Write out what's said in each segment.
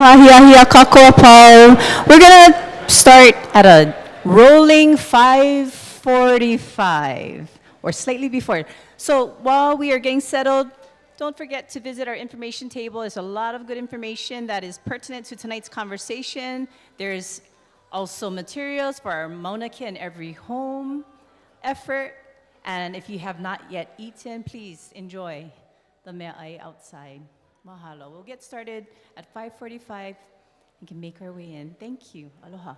Hiya Kakoapau. We're gonna start at a rolling 5:45 or slightly before. So while we are getting settled, don't forget to visit our information table. There's a lot of good information that is pertinent to tonight's conversation. There's also materials for our Mauna Kea in Every Home effort. And if you have not yet eaten, please enjoy the me'ai outside. Mahalo. We'll get started at 5:45 and can make our way in. Thank you. Aloha.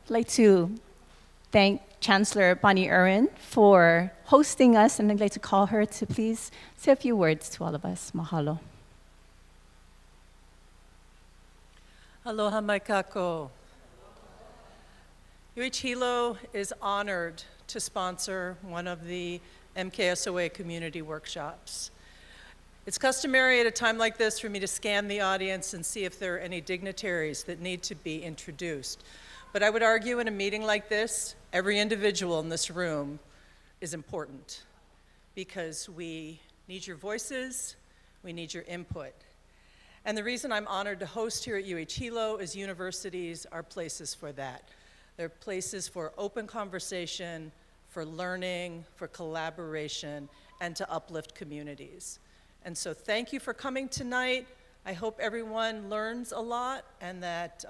I'd like to thank Chancellor Bonnie Irwin for hosting us, and I'd like to call her to please say a few words to all of us. Mahalo. Aloha mai kako. HILO is honored to sponsor one of the MKSOA community workshops. It's customary at a time like this for me to scan the audience and see if there are any dignitaries that need to be introduced. But I would argue in a meeting like this, every individual in this room is important because we need your voices, we need your input. And the reason I'm honored to host here at HILO is universities are places for that. They're places for open conversation, for learning, for collaboration, and to uplift communities. And so thank you for coming tonight. I hope everyone learns a lot and that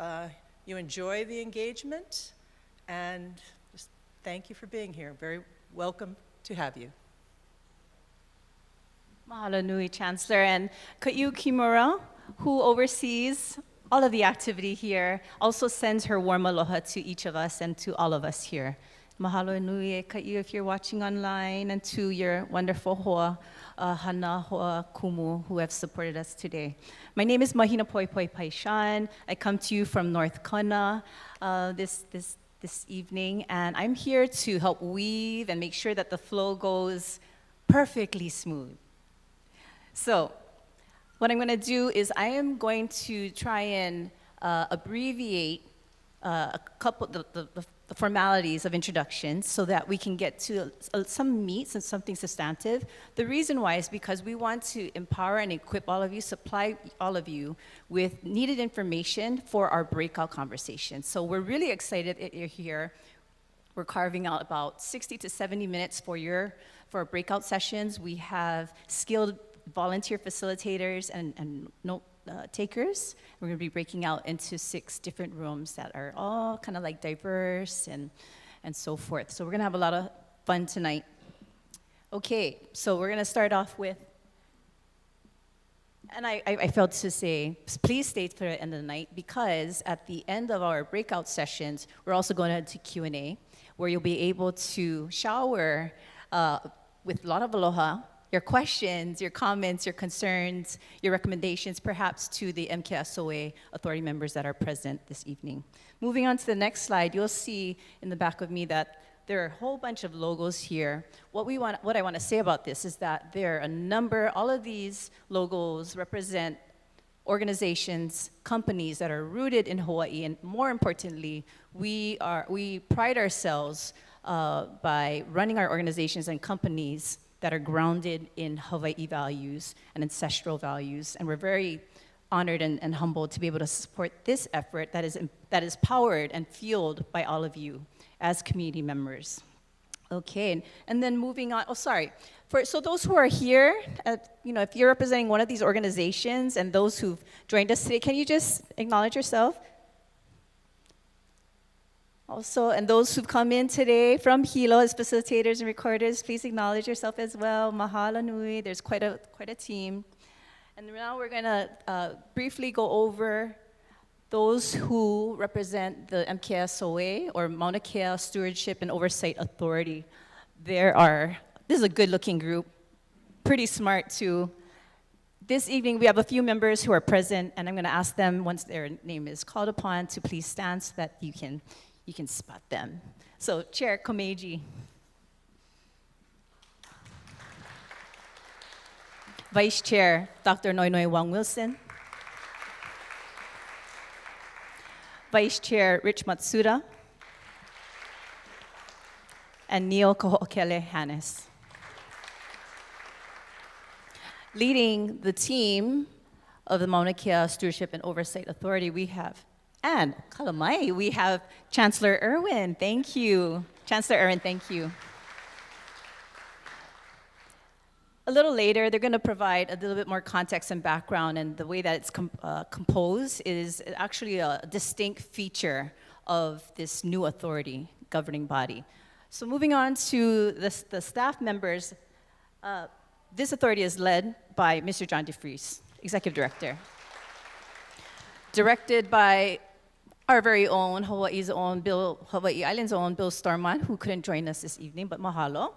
you enjoy the engagement. And just thank you for being here. Very welcome to have you. Mahalo nui, Chancellor. And Ka'u Kimura, who oversees all of the activity here, also sends her warm aloha to each of us and to all of us here. Mahalo nui e Ka'u if you're watching online, and to your wonderful hoa, hana hoa kumu who have supported us today. My name is Mahina Poi Poi Paishan. I come to you from North Kona this evening, and I'm here to help weave and make sure that the flow goes perfectly smooth. So, what I'm going to do is I am going to try and abbreviate a couple the formalities of introductions so that we can get to some meat and something substantive. The reason why is because we want to empower and equip all of you, supply all of you with needed information for our breakout conversation. So we're really excited that you're here. We're carving out about 60 to 70 minutes for our breakout sessions. We have skilled volunteer facilitators and note takers. We're going to be breaking out into 6 different rooms that are all kind of like diverse and so forth. So we're going to have a lot of fun tonight. Okay, so we're going to start off with, and I failed to say, please stay for the end of the night, because at the end of our breakout sessions, we're also going to head to Q&A, where you'll be able to shower with a lot of aloha, your questions, your comments, your concerns, your recommendations, perhaps to the MKSOA authority members that are present this evening. Moving on to the next slide, you'll see in the back of me that there are a whole bunch of logos here. What I want to say about this is that there are a number, all of these logos represent organizations, companies that are rooted in Hawaii, and more importantly, we pride ourselves by running our organizations and companies that are grounded in Hawaii values and ancestral values. And we're very honored and humbled to be able to support this effort that is powered and fueled by all of you as community members. Okay, and then moving on, so those who are here, if you're representing one of these organizations and those who've joined us today, can you just acknowledge yourself? Also, and those who've come in today from HILO as facilitators and recorders, please acknowledge yourself as well. Mahalo nui, there's quite a team. And now we're gonna briefly go over those who represent the MKSOA, or Mauna Kea Stewardship and Oversight Authority. This is a good looking group, pretty smart too. This evening, we have a few members who are present, and I'm gonna ask them, once their name is called upon, to please stand so that you can spot them. So, Chair Komeiji. Vice Chair, Dr. Noinoy Wang Wilson. Vice Chair, Rich Matsuda. And Neil Kaho'okele Hannes. Leading the team of the Mauna Kea Stewardship and Oversight Authority, we have Kalamai, we have Chancellor Irwin. Thank you. Chancellor Irwin, thank you. A little later, they're going to provide a little bit more context and background, and the way that it's composed is actually a distinct feature of this new authority governing body. So moving on to the staff members, this authority is led by Mr. John DeFries, Executive Director. Directed by our very own Hawaii Island's own Bill Storman, who couldn't join us this evening, but mahalo.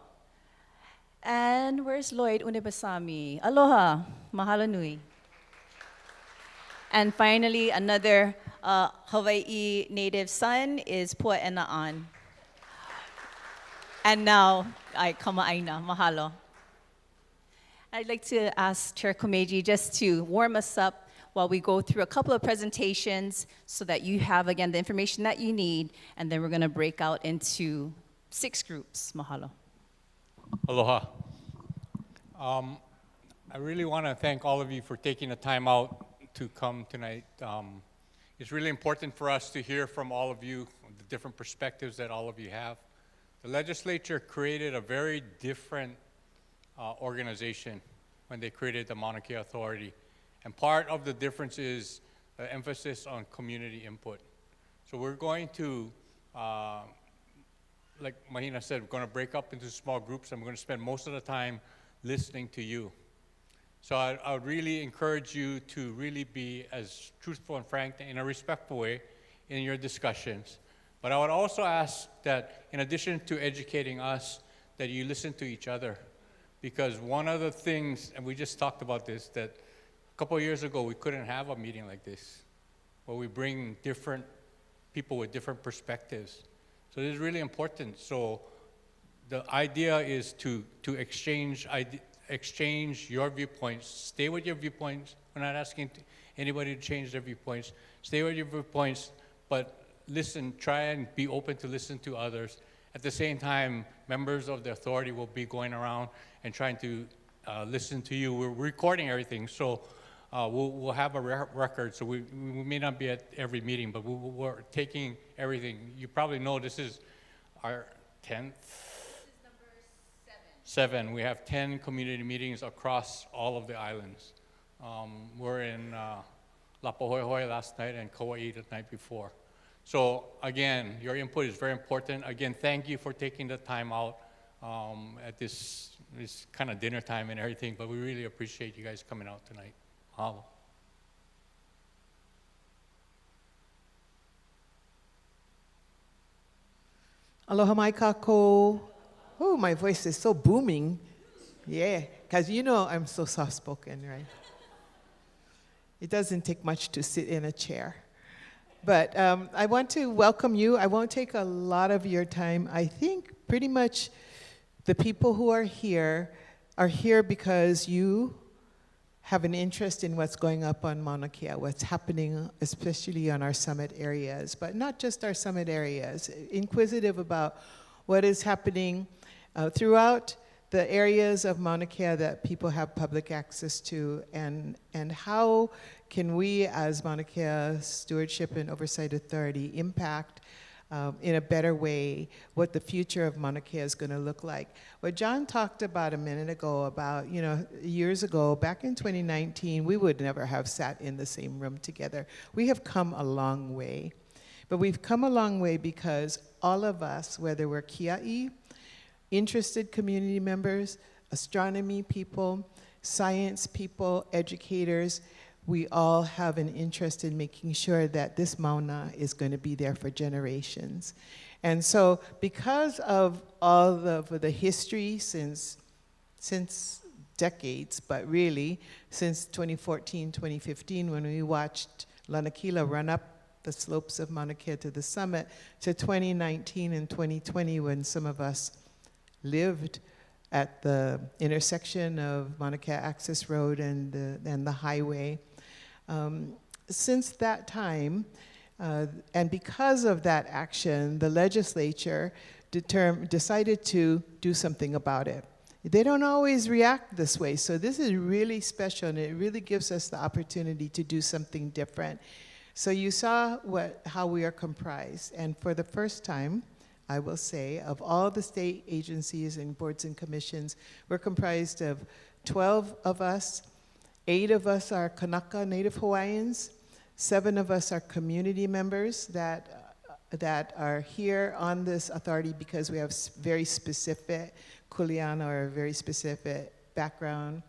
And where's Lloyd Unibasami? Aloha, mahalo nui. And finally, another Hawaii native son is Pua'ena'an. And now, ay kama'aina, mahalo. I'd like to ask Chair Komeiji just to warm us up while we go through a couple of presentations so that you have, again, the information that you need, and then we're going to break out into 6 groups. Mahalo. Aloha. I really want to thank all of you for taking the time out to come tonight. It's really important for us to hear from all of you, the different perspectives that all of you have. The legislature created a very different organization when they created the Mauna Kea Authority. And part of the difference is the emphasis on community input. So we're going to, like Mahina said, we're going to break up into small groups, and we're going to spend most of the time listening to you. So I would really encourage you to really be as truthful and frank in a respectful way in your discussions. But I would also ask that in addition to educating us, that you listen to each other. Because one of the things, and we just talked about this, that a couple of years ago we couldn't have a meeting like this, where we bring different people with different perspectives. So this is really important. So the idea is to exchange your viewpoints. Stay with your viewpoints. We're not asking anybody to change their viewpoints. Stay with your viewpoints, but listen, try and be open to listen to others. At the same time, members of the authority will be going around and trying to listen to you. We're recording everything, so we'll have a record. So we may not be at every meeting, but we're taking everything. You probably know this is our 10th? This is number 7. We have 10 community meetings across all of the islands. We're in Lapahoehoe last night and Kauai the night before. So again, your input is very important. Again, thank you for taking the time out at this kind of dinner time and everything, but we really appreciate you guys coming out tonight. Mahalo. Aloha mai kako. Oh, my voice is so booming. Yeah, because you know I'm so soft-spoken, right? It doesn't take much to sit in a chair. But I want to welcome you. I won't take a lot of your time. I think pretty much the people who are here because you have an interest in what's going up on Mauna Kea, what's happening, especially on our summit areas, but not just our summit areas, inquisitive about what is happening throughout the areas of Mauna Kea that people have public access to, and how can we as Mauna Kea Stewardship and Oversight Authority impact in a better way what the future of Mauna Kea is going to look like. What John talked about a minute ago about, years ago, back in 2019, we would never have sat in the same room together. We have come a long way. But we've come a long way because all of us, whether we're Kia'i, interested community members, astronomy people, science people, educators, we all have an interest in making sure that this mauna is going to be there for generations. And so because of all of the history since decades, but really since 2014, 2015, when we watched Lanakila run up the slopes of Mauna Kea to the summit, to 2019 and 2020 when some of us lived at the intersection of Mauna Kea Access Road and the highway. Since that time, and because of that action, the legislature decided to do something about it. They don't always react this way, so this is really special, and it really gives us the opportunity to do something different. So you saw how we are comprised, and for the first time, I will say, of all the state agencies and boards and commissions, we're comprised of 12 of us. 8 of us are Kanaka Native Hawaiians. 7 of us are community members that are here on this authority because we have very specific kuleana or very specific background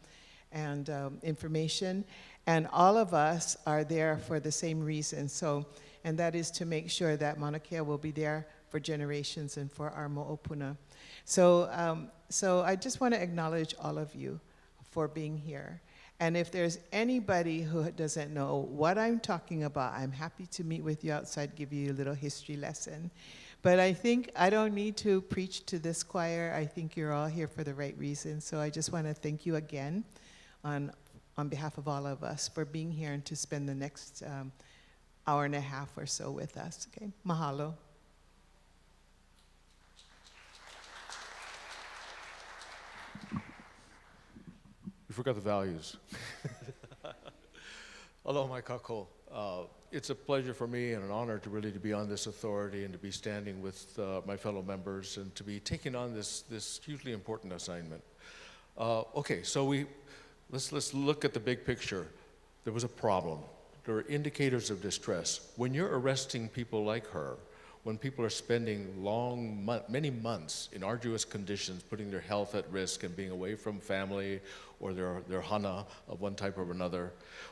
and information. And all of us are there for the same reason. So and that is to make sure that Mauna Kea will be there for generations and for our mo'opuna. So I just want to acknowledge all of you for being here. And if there's anybody who doesn't know what I'm talking about, I'm happy to meet with you outside, give you a little history lesson. But I think I don't need to preach to this choir. I think you're all here for the right reason. So I just want to thank you again on behalf of all of us for being here and to spend the next hour and a half or so with us. Okay, mahalo. You forgot the values. Aloha mai kako. It's a pleasure for me and an honor to really to be on this authority and to be standing with my fellow members and to be taking on this hugely important assignment. Okay, so let's look at the big picture. There was a problem. There are indicators of distress. When you're arresting people like her, when people are spending many months in arduous conditions, putting their health at risk and being away from family or their hana of one type or another,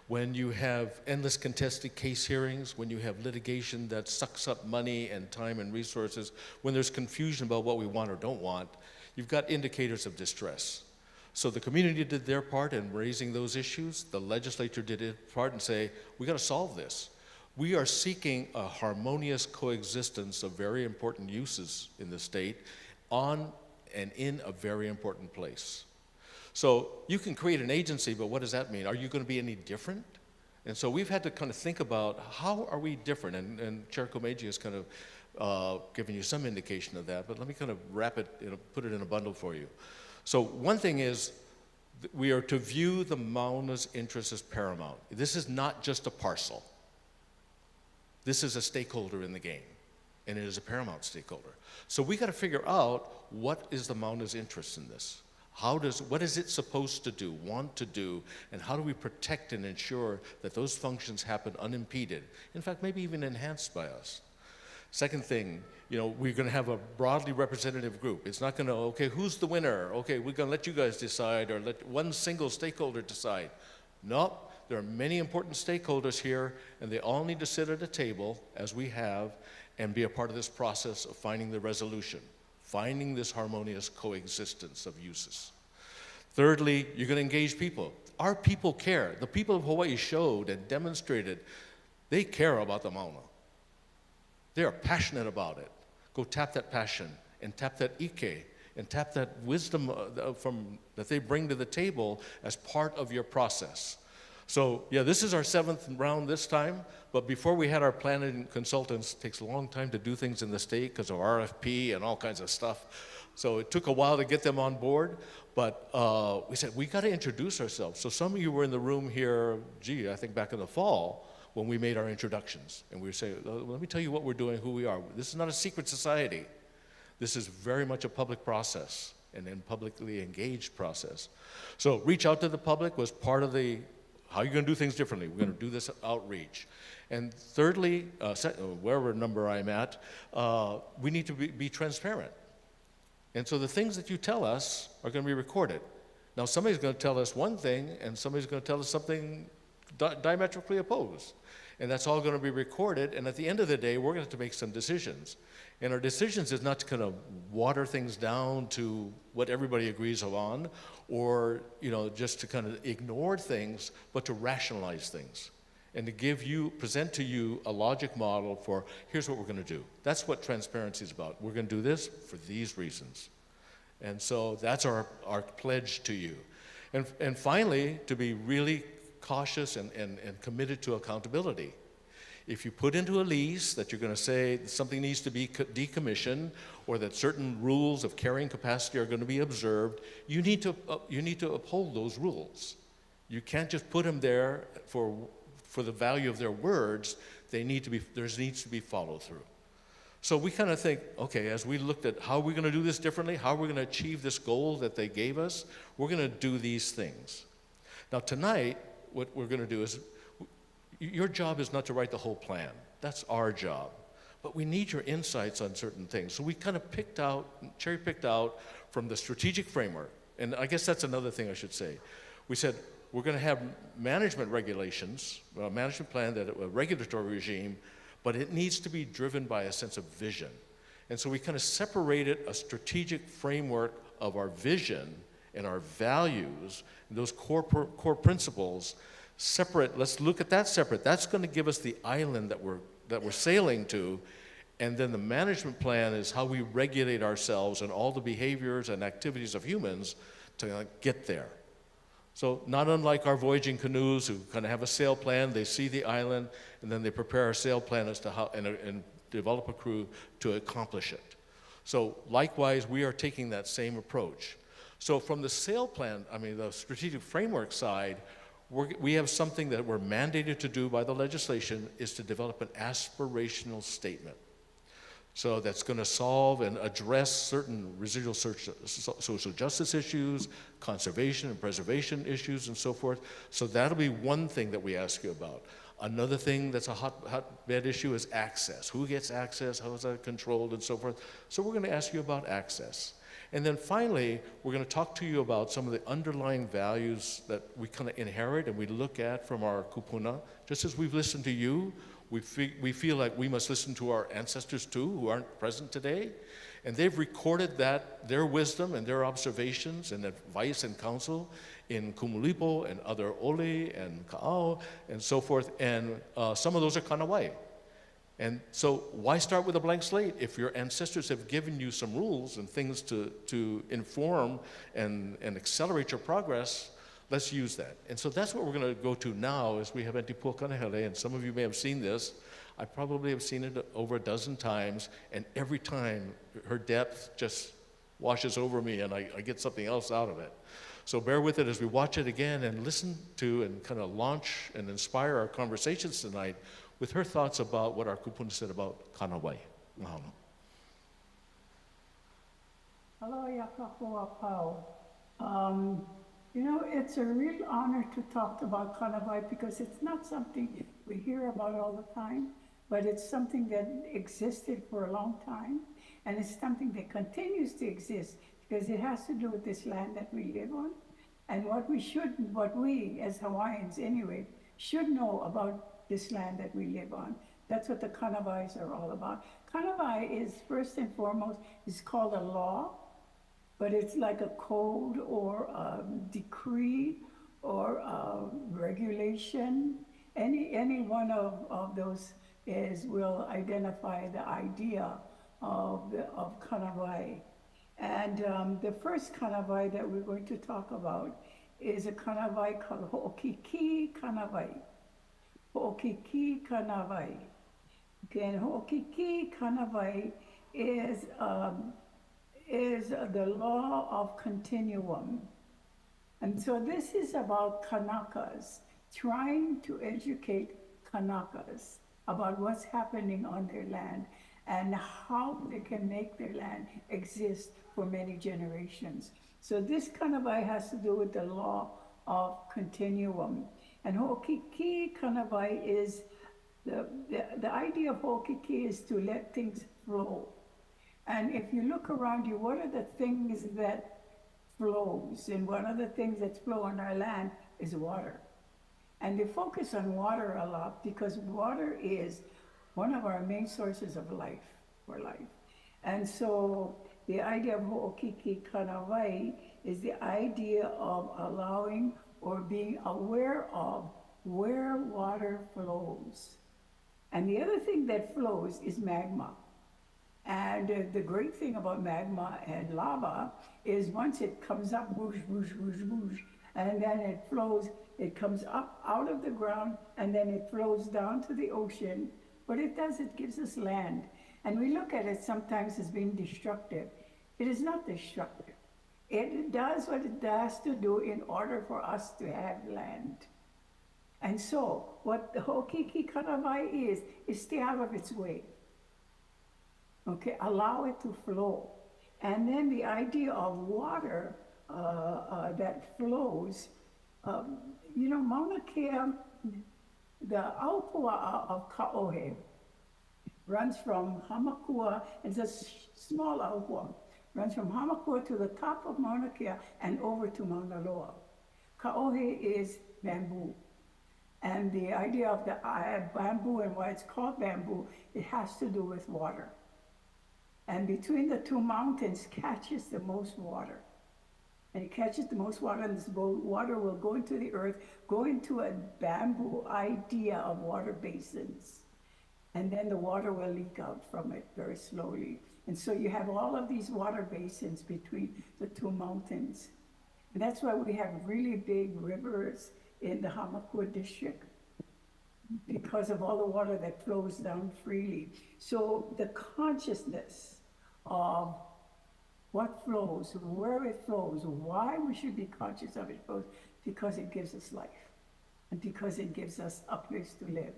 when you have endless contested case hearings, when you have litigation that sucks up money and time and resources, when there's confusion about what we want or don't want, you've got indicators of distress. So the community did their part in raising those issues. The legislature did its part and say, we got to solve this. We are seeking a harmonious coexistence of very important uses in the state on and in a very important place. So you can create an agency, but what does that mean? Are you going to be any different? And so we've had to kind of think about how are we different? And Chair Komeiji has kind of given you some indication of that, but let me kind of wrap it, put it in a bundle for you. So one thing is, we are to view the Mauna's interest as paramount. This is not just a parcel. This is a stakeholder in the game, and it is a paramount stakeholder. So we got to figure out what is the Mauna's interest in this. What is it supposed to do, want to do, and how do we protect and ensure that those functions happen unimpeded? In fact, maybe even enhanced by us. Second thing, we're going to have a broadly representative group. It's not going to, okay, who's the winner? Okay, we're going to let you guys decide or let one single stakeholder decide. Nope. There are many important stakeholders here, and they all need to sit at a table, as we have, and be a part of this process of finding the resolution, finding this harmonious coexistence of uses. Thirdly, you're going to engage people. Our people care. The people of Hawaii showed and demonstrated they care about the Mauna. They are passionate about it. Go tap that passion and tap that ike and tap that wisdom that they bring to the table as part of your process. So yeah, this is our 7th round this time, but before we had our planning consultants, it takes a long time to do things in the state because of RFP and all kinds of stuff. So it took a while to get them on board, but we said, we got to introduce ourselves. So some of you were in the room here, I think back in the fall, when we made our introductions. And we would say, let me tell you what we're doing, who we are. This is not a secret society. This is very much a public process and a publicly engaged process. So reach out to the public was part of the how are you going to do things differently? We're going to do this outreach. And thirdly, wherever number I'm at, we need to be transparent. And so the things that you tell us are going to be recorded. Now somebody's going to tell us one thing, and somebody's going to tell us something diametrically opposed. And that's all going to be recorded, and at the end of the day, we're going to have to make some decisions. And our decisions is not to kind of water things down to what everybody agrees on, or just to kind of ignore things, but to rationalize things and to present to you a logic model for here's what we're going to do. That's what transparency is about. We're going to do this for these reasons. And so that's our pledge to you. And finally, to be really cautious and committed to accountability. If you put into a lease that you're going to say that something needs to be decommissioned or that certain rules of carrying capacity are going to be observed, you need to uphold those rules. You can't just put them there for the value of their words. There needs to be follow through. So we kind of think, okay, as we looked at how we're going to do this differently, how we're going to achieve this goal that they gave us, we're going to do these things. Now tonight, what we're going to do is, your job is not to write the whole plan. That's our job. But we need your insights on certain things. So we kind of cherry-picked out from the strategic framework. And I guess that's another thing I should say. We said, we're going to have management regulations, a management plan, a regulatory regime, but it needs to be driven by a sense of vision. And so we kind of separated a strategic framework of our vision and our values, and those core principles separate. Let's look at that separate. That's going to give us the island that we're sailing to, and then the management plan is how we regulate ourselves and all the behaviors and activities of humans to get there. So not unlike our voyaging canoes who kind of have a sail plan, they see the island, and then they prepare a sail plan as to how, and develop a crew to accomplish it. So likewise, we are taking that same approach. So from the sail plan, the strategic framework side, we have something that we're mandated to do by the legislation, is to develop an aspirational statement. So that's going to solve and address certain residual social justice issues, conservation and preservation issues, and so forth. So that'll be one thing that we ask you about. Another thing that's a hotbed issue is access. Who gets access? How is that controlled, and so forth? So we're going to ask you about access. And then finally, we're going to talk to you about some of the underlying values that we kind of inherit and we look at from our kupuna. Just as we've listened to you, we feel like we must listen to our ancestors too, who aren't present today. And they've recorded their wisdom and their observations and advice and counsel in Kumulipo and other ole and ka'ao and so forth. And some of those are Kanawai. And so why start with a blank slate if your ancestors have given you some rules and things to inform and accelerate your progress? Let's use that. And so that's what we're going to go to now, is we have Antipua Kanahele, and some of you may have seen this. I probably have seen it over a dozen times, and every time her depth just washes over me and I get something else out of it. So bear with it as we watch it again and listen to and kind of launch and inspire our conversations tonight with her thoughts about what our kupuna said about Kanawai. Mahalo. Hello, Yakapoa Pau. It's a real honor to talk about Kanawai because it's not something we hear about all the time, but it's something that existed for a long time, and it's something that continues to exist because it has to do with this land that we live on, and what we as Hawaiians anyway should know about this land that we live on. That's what the Kanawais are all about. Kanawai is first and foremost, is called a law, but it's like a code or a decree or a regulation. Any one of those will identify the idea of Kanawai. And the first Kanawai that we're going to talk about is a Kanawai called Ho'okiki Kanawai. Ho'okiki Kanawai. Okay, and Ho'okiki Kanawai is the law of continuum. And so this is about Kanakas, trying to educate Kanakas about what's happening on their land and how they can make their land exist for many generations. So this Kanawai has to do with the law of continuum. And Ho'okiki Kanawai is, the idea of Ho'okiki is to let things flow. And if you look around you, what are the things that flows? And one of the things that flow on our land is water. And they focus on water a lot because water is one of our main sources of life, for life. And so the idea of Ho'okiki Kanawai is the idea of allowing or being aware of where water flows. And the other thing that flows is magma. And the great thing about magma and lava is once it comes up, whoosh, whoosh, whoosh, whoosh, and then it flows, it comes up out of the ground, and then it flows down to the ocean. What it does, it gives us land. And we look at it sometimes as being destructive. It is not destructive. It does what it has to do in order for us to have land. And so what the Ho'okiki Kanawai is stay out of its way. Okay, allow it to flow. And then the idea of water that flows, Mauna Kea, the aupua of Ka'ohe runs from Hamakua, it's a small aupua, runs from Hamakua to the top of Mauna Kea and over to Mauna Loa. Ka'ohe is bamboo. And the idea of the bamboo and why it's called bamboo, it has to do with water. And between the two mountains catches the most water. And it catches the most water, and this water will go into the earth, go into a bamboo idea of water basins. And then the water will leak out from it very slowly. And so you have all of these water basins between the two mountains. And that's why we have really big rivers in the Hamakua district, because of all the water that flows down freely. So the consciousness of what flows, where it flows, why we should be conscious of it flows, because it gives us life and because it gives us a place to live.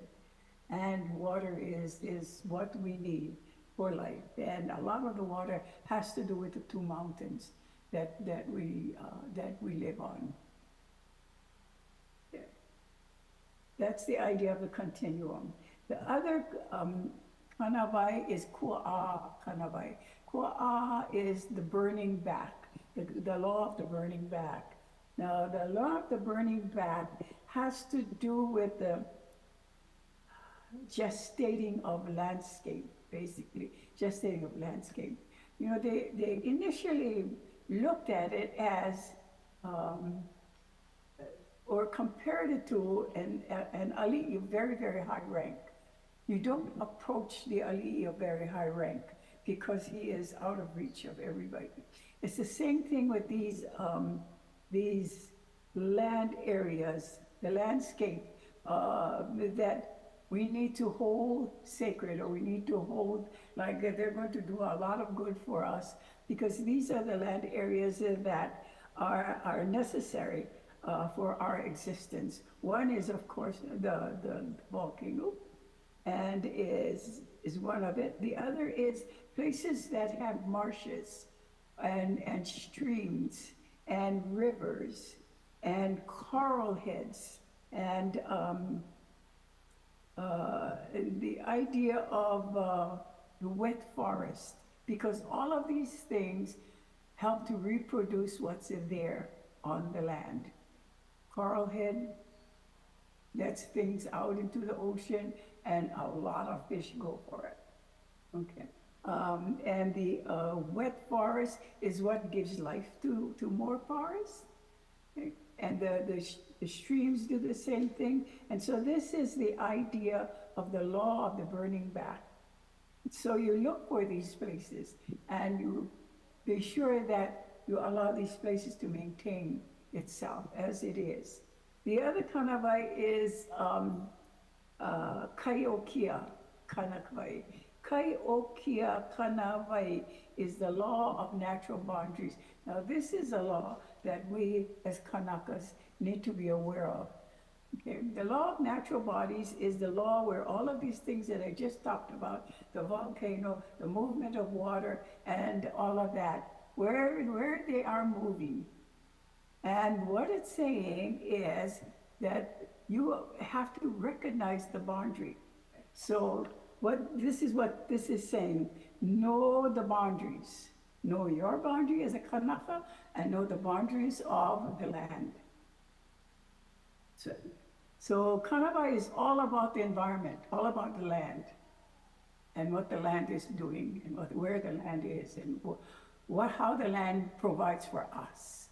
And water is what we need for life. And a lot of the water has to do with the two mountains that we live on. Yeah. That's the idea of the continuum. The other kanawai is kua'a kanawai. Kua'a is the burning back, the law of the burning back. Now, the law of the burning back has to do with the gestating of landscape, basically, gestating of landscape. You know, they initially looked at it as, or compared it to an ali'i of very, very high rank. You don't approach the ali'i of very high rank because he is out of reach of everybody. It's the same thing with these land areas, the landscape that we need to hold sacred, or we need to hold like they're going to do a lot of good for us, because these are the land areas that are necessary for our existence. One is, of course, the volcano, and is one of it. The other is places that have marshes and streams and rivers and coral heads and the idea of the wet forest, because all of these things help to reproduce what's in there on the land. Coral head, that's things out into the ocean, and a lot of fish go for it. Okay. And the wet forest is what gives life to more forests. Okay. And the streams do the same thing. And so this is the idea of the law of the burning back. So you look for these places and you be sure that you allow these places to maintain itself as it is. The other kanawai is Kaiokia kanawai. Kaiokia kanawai is the law of natural boundaries. Now this is a law that we as Kanakas need to be aware of. Okay. The law of natural bodies is the law where all of these things that I just talked about, the volcano, the movement of water, and all of that, where they are moving. And what it's saying is that you have to recognize the boundary. So what this is saying, know the boundaries. Know your boundary as a Kanaka and know the boundaries of the land. So Kanawai is all about the environment, all about the land and what the land is doing and where the land is and how the land provides for us.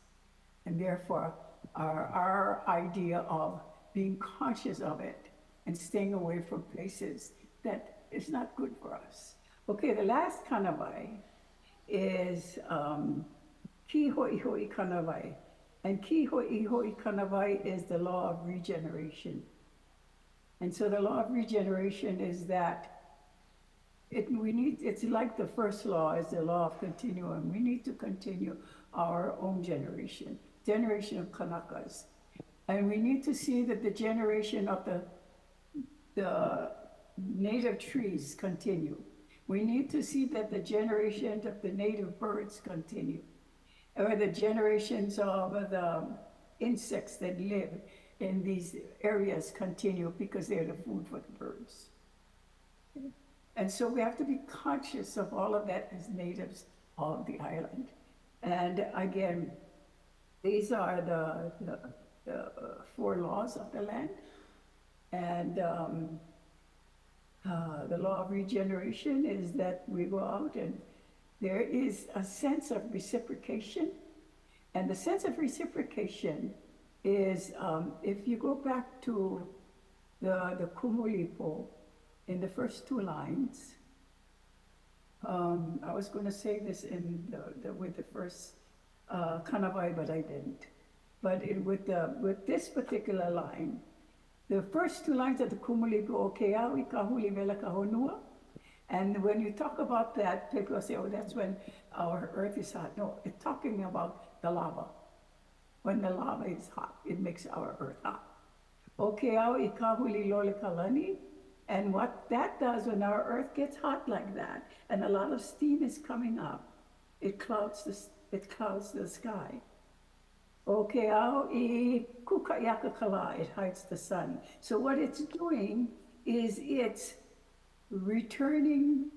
And therefore, our idea of being conscious of it and staying away from places that is not good for us. Okay, the last Kanawai is Ki Hoi Hoi Kanawai. And Ki Hoi Hoi Kanawai is the law of regeneration. And so the law of regeneration is that it's like the first law is the law of continuum. We need to continue our own generation of Kanakas. And we need to see that the generation of the native trees continue. We need to see that the generation of the native birds continue, or the generations of the insects that live in these areas continue, because they're the food for the birds. And so we have to be conscious of all of that as natives of the island. And again, these are the 4 laws of the land. And the law of regeneration is that we go out and there is a sense of reciprocation. And the sense of reciprocation is, if you go back to the Kumulipo in the first two lines, I was going to say this in with the first Kanawai, but I didn't. But with this particular line, the first two lines of the Kumulipo, o ke au I kahuli vela ka honua. And when you talk about that, people say, oh, that's when our earth is hot. No, it's talking about the lava. When the lava is hot, it makes our earth hot. O ke au I kahuli lole kalani. And what that does when our earth gets hot like that, and a lot of steam is coming up, it clouds the sky. O ke au I kukayakakala, it hides the sun. So what it's doing is it's returning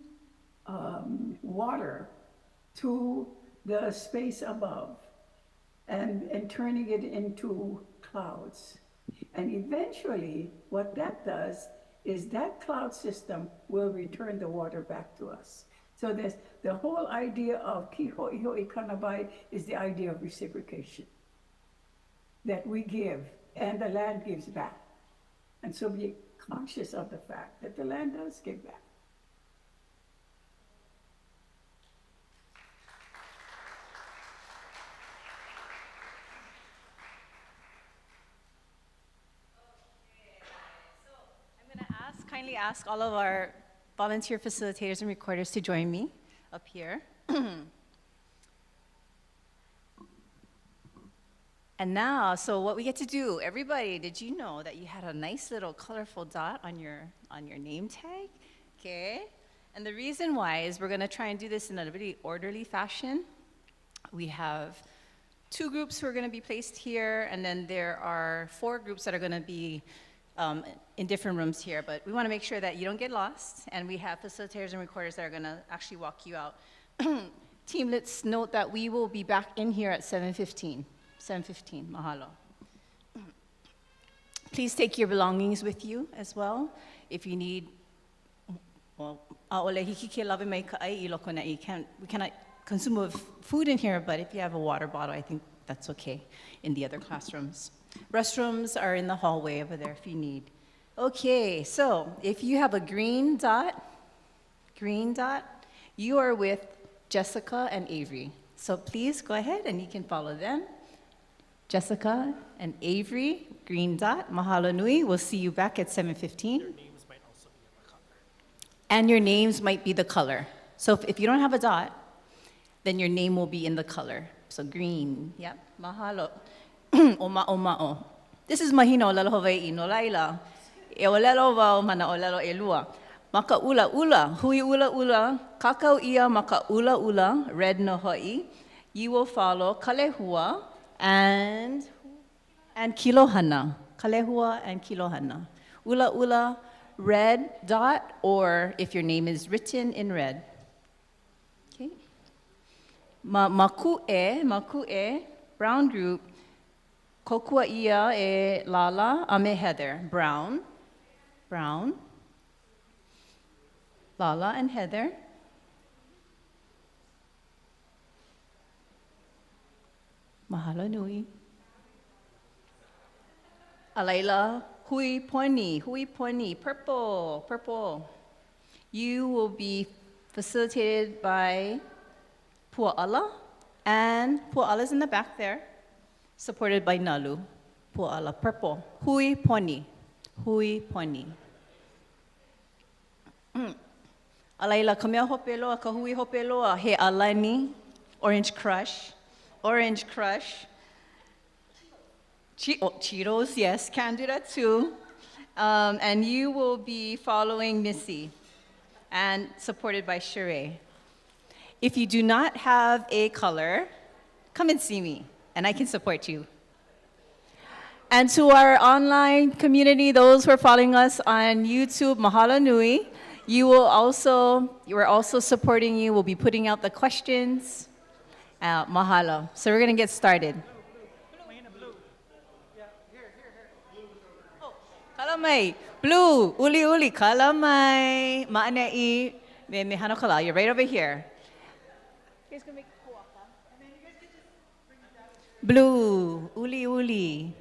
water to the space above and turning it into clouds. And eventually, what that does is that cloud system will return the water back to us. So there's the whole idea of kiho iho ikanabai is the idea of reciprocation, that we give and the land gives back. And so be conscious of the fact that the land does give back. Kindly ask all of our volunteer facilitators and recorders to join me up here. And now, so what we get to do, everybody, did you know that you had a nice little colorful dot on your name tag? Okay. And the reason why is we're going to try and do this in a really orderly fashion. We have 2 groups who are going to be placed here, and then there are 4 groups that are going to be in different rooms here, but we want to make sure that you don't get lost, and we have facilitators and recorders that are going to actually walk you out. Team, let's note that we will be back in here at 7:15. 7:15, mahalo. Please take your belongings with you as well. If you need, well, we cannot consume food in here, but if you have a water bottle, I think that's okay in the other classrooms. Restrooms are in the hallway over there if you need. Okay, so if you have a green dot, you are with Jessica and Avery. So please go ahead and you can follow them. Jessica and Avery, green dot, mahalo nui. We'll see you back at 7:15. Your names might also be in the color. And your names might be the color. So if you don't have a dot, then your name will be in the color. So green, yep, mahalo. O. This is mahina o lalo Hawaii no laila. E olelo wau mana olelo e lua. Maka ula ula, hui ula ula, kakau ia maka ula ula, red no hoi. You will follow kalehua and kilohana. Kalehua and kilohana. Ula ula, red dot, or if your name is written in red. Okay. Maku'e, brown group. Kokua ia e Lala, ame Heather. Brown. Lala and Heather. Mahalo nui. Alaila, hui poni, purple. You will be facilitated by Pua'ala, and Pua'ala's in the back there. Supported by Nalu, Pua'ala, purple. Hui poni. Alaila, ka mea hope loa, ka hui hope loa, he alani, orange crush. Cheetos, yes, can do that too. And you will be following Missy, and supported by Sheree. If you do not have a color, come and see me, and I can support you. And to our online community, those who are following us on YouTube, mahalo nui. We're also supporting you. We'll be putting out the questions. Mahalo. So we're going to get started. Oh, kala Kalamay. Blue, uli uli, kalamay. Maanai, me hanokala. You're right over here. Blue, uli uli.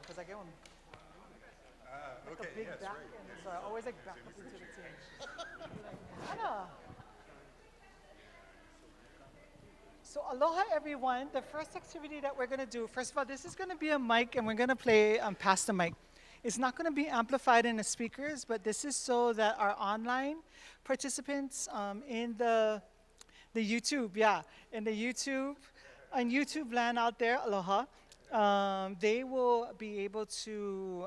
Because I get one. Like a big back, and so I always like back up into the team. Anna. So aloha everyone. The first activity that we're gonna do, first of all, this is gonna be a mic and we're gonna play pass the mic. It's not gonna be amplified in the speakers, but this is so that our online participants in the YouTube, in the YouTube, on YouTube land out there, aloha, they will be able to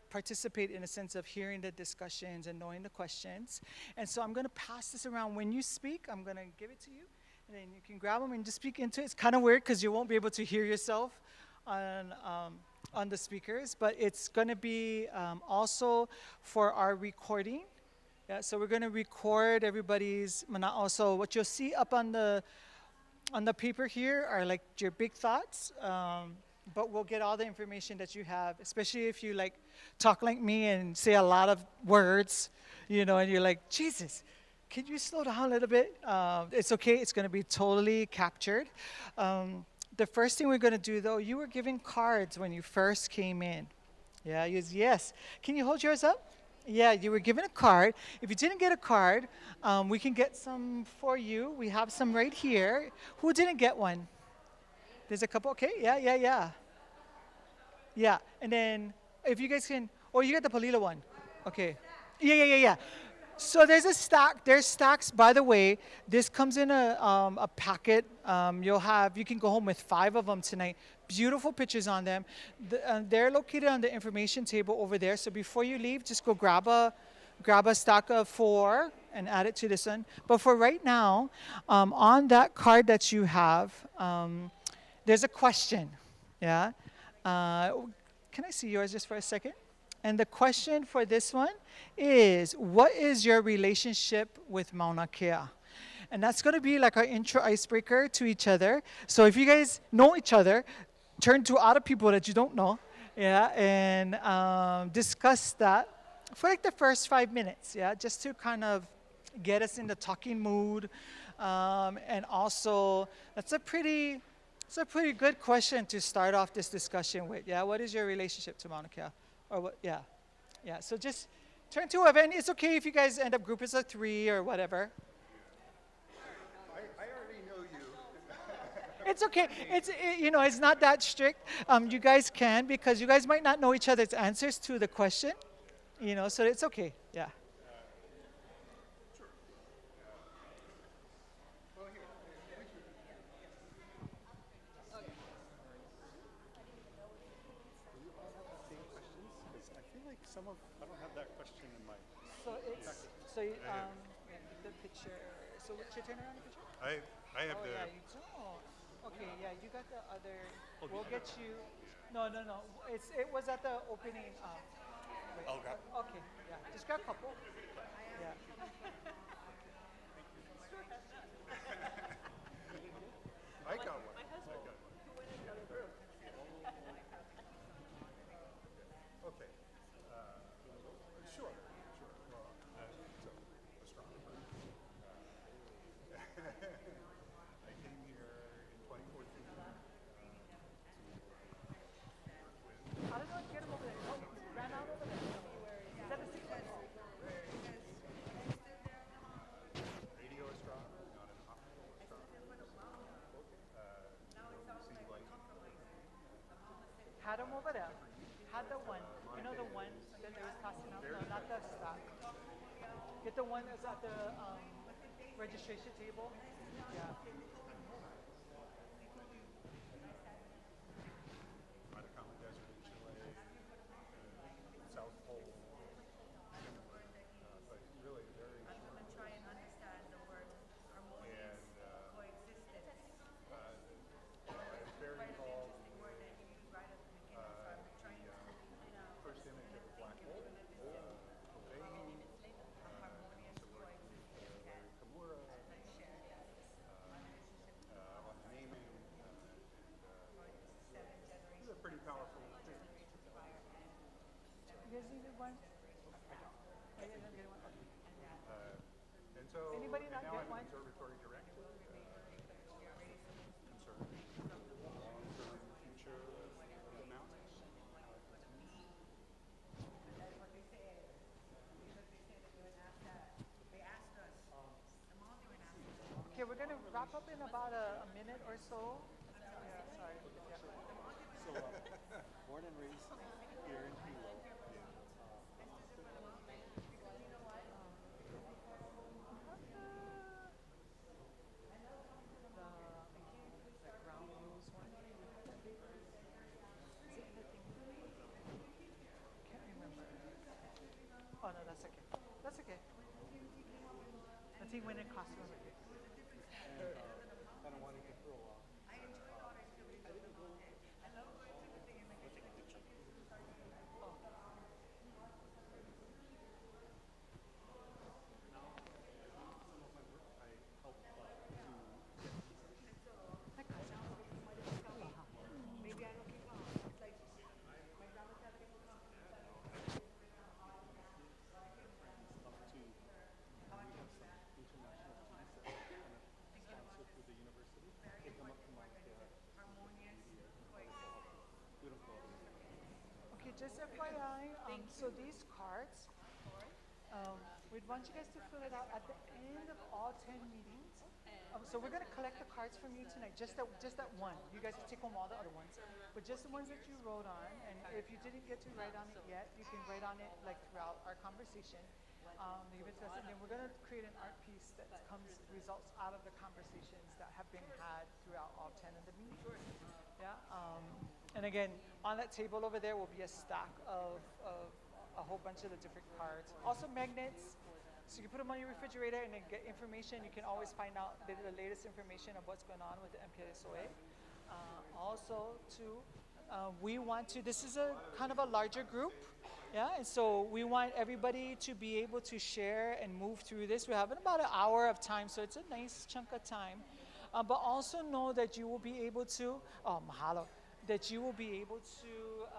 participate in a sense of hearing the discussions and knowing the questions. And so I'm going to pass this around. When you speak, I'm going to give it to you, and then you can grab them and just speak into it. It's kind of weird because you won't be able to hear yourself on the speakers, but it's going to be also for our recording. Yeah, so we're going to record everybody's mana'o. So what you'll see up on the paper here are like your big thoughts, but we'll get all the information that you have, especially if you like talk like me and say a lot of words, you know, and you're like, Jesus, can you slow down a little bit? It's okay, it's gonna be totally captured. The first thing we're gonna do though, you were given cards when you first came in. Yeah, yes. Can you hold yours up? Yeah, you were given a card. If you didn't get a card, we can get some for you. We have some right here. Who didn't get one? There's a couple, okay, yeah. Yeah, and then if you guys can, you got the Palila one. Okay, yeah. So there's stacks, by the way. This comes in a packet. You can go home with 5 of them tonight. Beautiful pictures on them. They're located on the information table over there. So before you leave, just go grab a stack of 4 and add it to this one. But for right now, on that card that you have, there's a question. Yeah. Can I see yours just for a second? And the question for this one is, what is your relationship with Mauna Kea? And that's going to be like our intro icebreaker to each other. So if you guys know each other, turn to other people that you don't know, and discuss that for like the first 5 minutes, just to kind of get us in the talking mood. And also, it's a pretty good question to start off this discussion with. Yeah, what is your relationship to Mauna Kea? Or what? Yeah. So just turn to whoever, and it's okay if you guys end up groups of 3 or whatever. I already know you. It's okay. It's not that strict. You guys can, because you guys might not know each other's answers to the question. So it's okay. Yeah. I don't have that question in my. The picture. So should you turn around the picture? I have the. Yeah, you don't. Okay, yeah, you got the other. We'll get you. No. It was at the opening. Wait. Okay. Okay, yeah. Just grab a couple. Yeah. I got one. Okay. Sure. Well, astronomer. I came here in 2014. I don't know. Get him over there. Oh, he ran out over there. Is that the 6 one? Radio astronomer, not an optical astronomer. Had them over there. Had the one. You know the one that they was passing out? No, not the stock. Get the one that's at the registration table. Yeah. Atacama Desert in Chile, South Pole, but really very short. I'm going to try and understand the word harmonious coexistence. It's very involved with the first image of a black hole, Ovehi, also worked with Larry Kimura, on the naming, this is a pretty powerful experience. You guys need one? Oh, you guys don't get one? Okay. And so, Anybody not now get I'm one? an observatory director, concerned with the long-term future of the mountains. Okay, we're going to wrap up in about a minute or so. Yeah, sorry. Yeah. So, born and raised here in HILO. The ground rules one. Is it in the thing? Can't remember. Oh no, that's okay. That's okay. I think when in classroom. Kind of wanting to throw off. Okay, just FYI, so these cards, we'd want you guys to fill it out at the end of all 10 meetings. So we're going to collect the cards from you tonight, just that one. You guys can take home all the other ones, but just the ones that you wrote on. And if you didn't get to write on it yet, you can write on it like throughout our conversation. Leave it to us, and then we're going to create an art piece that results out of the conversations that have been had throughout all 10 of the meetings. Yeah. And again, on that table over there will be a stack of a whole bunch of the different cards. Also magnets, so you can put them on your refrigerator and then get information. You can always find out the latest information of what's going on with the MKSOA. Also, too, we want to, this is a kind of a larger group, yeah, and so we want everybody to be able to share and move through this. We're having about an hour of time, so it's a nice chunk of time. But also know that you will be able to, mahalo, that you will be able to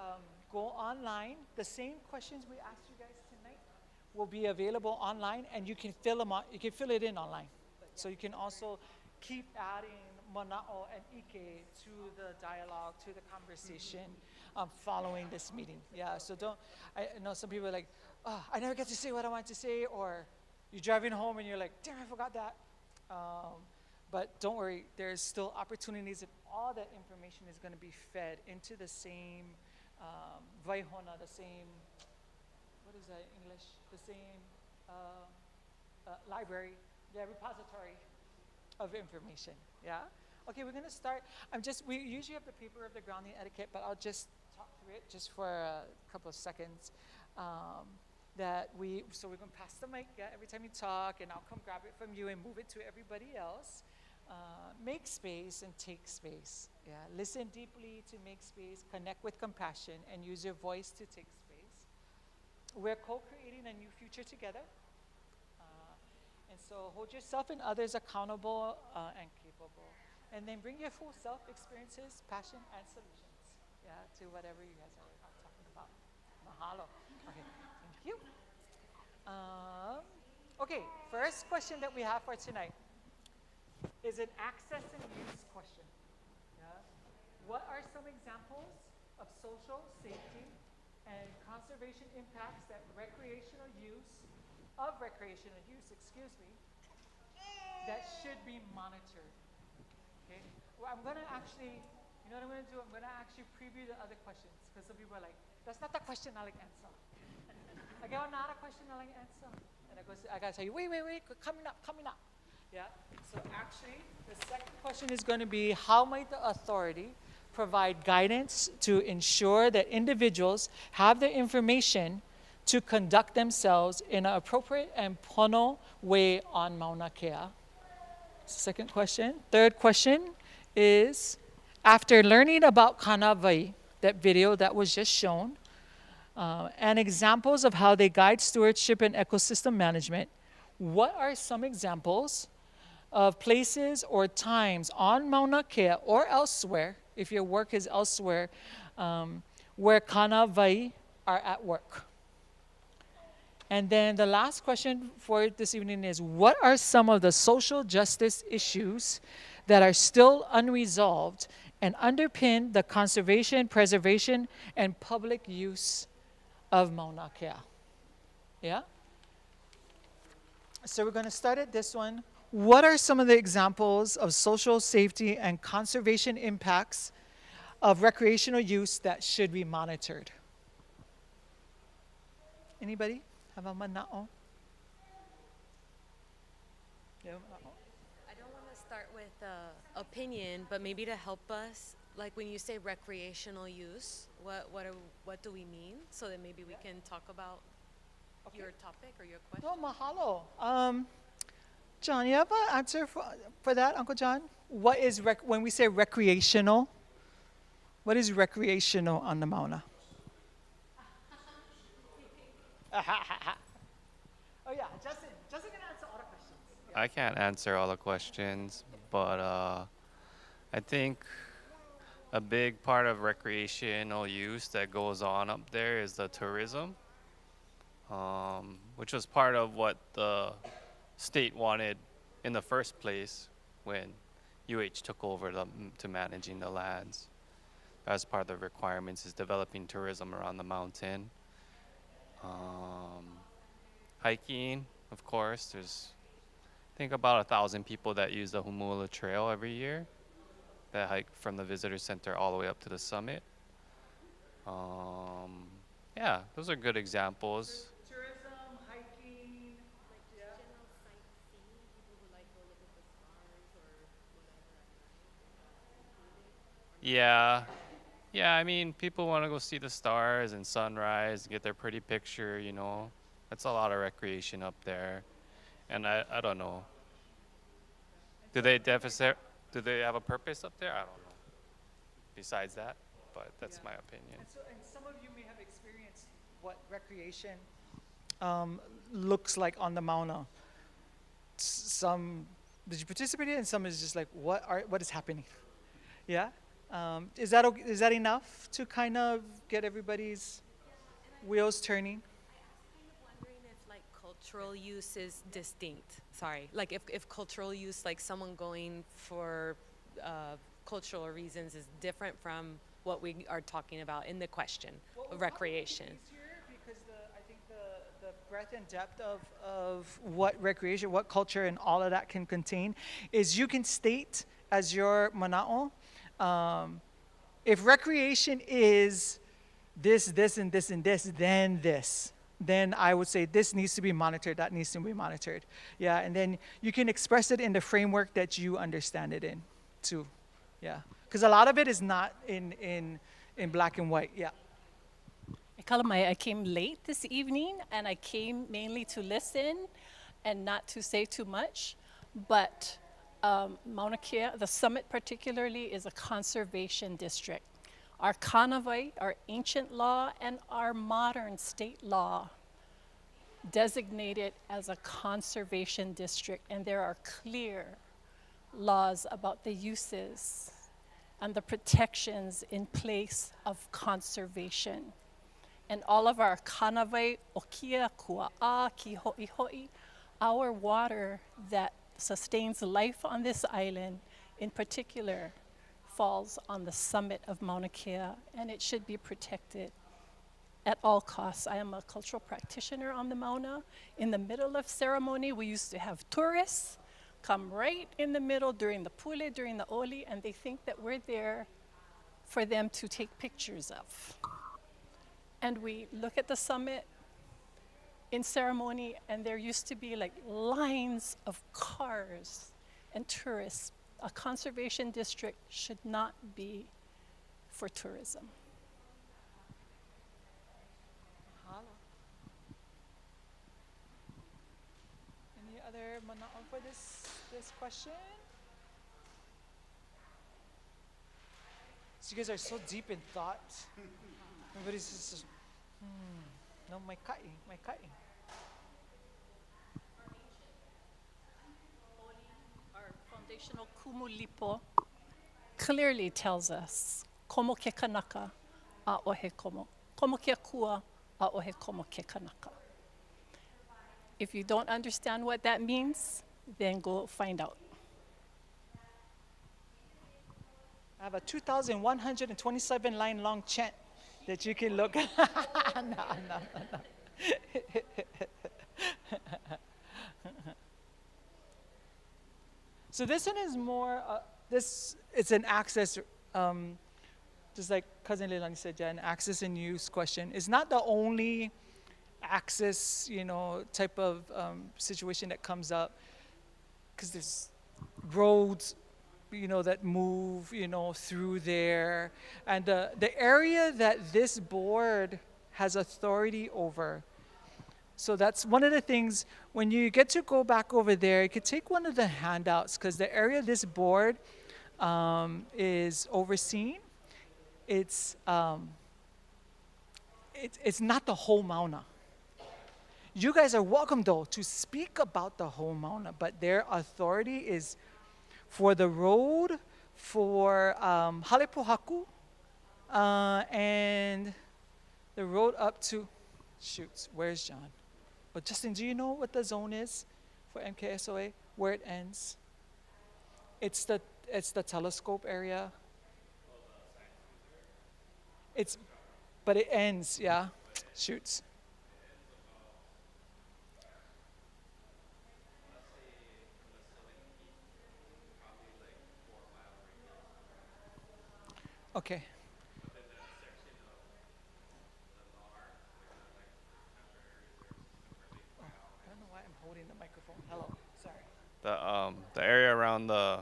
go online. The same questions we asked you guys tonight will be available online, and you can fill them out. You can fill it in online. So you can also keep adding mana'o and ike to the dialogue, to the conversation following this meeting. Yeah. So don't. I know some people are like, oh, I never get to say what I want to say, or you're driving home and you're like, damn, I forgot that. But don't worry, there's still opportunities, and all that information is going to be fed into the same vaihona, the same, what is that in English? The same library, repository of information, yeah? Okay, we're going to start. We usually have the paper of the grounding etiquette, but I'll just talk through it just for a couple of seconds. So we're going to pass the mic every time you talk, and I'll come grab it from you and move it to everybody else. Make space and take space. Yeah, listen deeply to make space, connect with compassion, and use your voice to take space. We're co-creating a new future together. And so hold yourself and others accountable and capable. And then bring your full self experiences, passion, and solutions, to whatever you guys are talking about. Mahalo. Okay, thank you. Okay, first question that we have for tonight is an access and use question. Yeah? What are some examples of social, safety, and conservation impacts that recreational use, that should be monitored? Okay? Well, I'm going to actually You know what I'm going to do? I'm going to actually preview the other questions because some people are like, that's not the question I like answer. I go, not a question I like answer. And I got to tell you, wait, coming up. Yeah. So actually, the second question is going to be, how might the authority provide guidance to ensure that individuals have the information to conduct themselves in an appropriate and pono way on Mauna Kea? Second question. Third question is, after learning about Kanawai, that video that was just shown, and examples of how they guide stewardship and ecosystem management, what are some examples of places or times on Mauna Kea or elsewhere, if your work is elsewhere, where Kanawai are at work? And then the last question for this evening is, what are some of the social justice issues that are still unresolved and underpin the conservation, preservation, and public use of Mauna Kea? Yeah? So we're going to start at this one. What are some of the examples of social safety and conservation impacts of recreational use that should be monitored? Anybody have a manao? I don't want to start with opinion, but maybe to help us, like when you say recreational use, what do we mean? So that maybe we can talk about your topic or your question. No, mahalo. John, you have an answer for that, Uncle John? What is when we say recreational? What is recreational on the Mauna? Oh yeah, Justin can answer all the questions. Yeah. I can't answer all the questions, but I think a big part of recreational use that goes on up there is the tourism, which was part of what the state wanted in the first place when UH took over to managing the lands. As part of the requirements is developing tourism around the mountain. Hiking, of course, there's I think about 1,000 people that use the HALE'OLELO Trail every year that hike from the visitor center all the way up to the summit. Yeah, those are good examples. Tourism, hiking, General sightseeing, people who like go look at the stars or whatever. Yeah, I mean, people want to go see the stars and sunrise, get their pretty picture, you know. That's a lot of recreation up there. And I don't know. Do they have a purpose up there? I don't know. Besides that, but that's my opinion. And some of you may have experienced what recreation looks like on the Mauna. Some did you participate in? And some is just like, what is happening? Yeah. Is that enough to kind of get everybody's wheels turning? Wondering if like cultural use is distinct. Sorry, like if cultural use, like someone going for cultural reasons, is different from what we are talking about in the question of recreation. Because I think the breadth and depth of what recreation, what culture, and all of that can contain is you can state as your mana'o. If recreation is this, and this, and this, then this, then I would say this needs to be monitored, that needs to be monitored. Yeah, and then you can express it in the framework that you understand it in, too. Yeah, because a lot of it is not in black and white. Yeah. Kalamai, I came late this evening, and I came mainly to listen and not to say too much, but Mauna Kea, the summit particularly, is a conservation district. Our Kanawai, our ancient law, and our modern state law designate it as a conservation district, and there are clear laws about the uses and the protections in place of conservation. And all of our Kanawai, Okia, Kua'a, Kiho'iho'i, our water that sustains life on this island, in particular, falls on the summit of Mauna Kea, and it should be protected at all costs. I am a cultural practitioner on the Mauna. In the middle of ceremony, we used to have tourists come right in the middle during the pule, during the oli, and they think that we're there for them to take pictures of. And we look at the summit in ceremony, and there used to be like lines of cars and tourists. A conservation district should not be for tourism. Any other mana'o for this question? So you guys are so deep in thought. Everybody's just, no, my kai. Our foundational kumulipo clearly tells us, komo ke kanaka a ohe komo. Komo ke akua a ohe komo ke kanaka. If you don't understand what that means, then go find out. I have a 2,127 line long chant that you can look. No. So this one is more, it's an access, just like Cousin Leilani said, yeah, an access and use question. It's not the only access, type of situation that comes up, because there's roads, that move, through there. And the area that this board has authority over. So that's one of the things, when you get to go back over there, you could take one of the handouts, because the area this board is overseeing, it's not the whole Mauna. You guys are welcome, though, to speak about the whole Mauna, but their authority is for the road, for Hale'olelo, and the road up to, where's John? But Justin, do you know what the zone is for MKSOA, where it ends? It's the telescope area. But it ends, yeah, Okay. I don't know why I'm holding the microphone. Hello, sorry. The area around the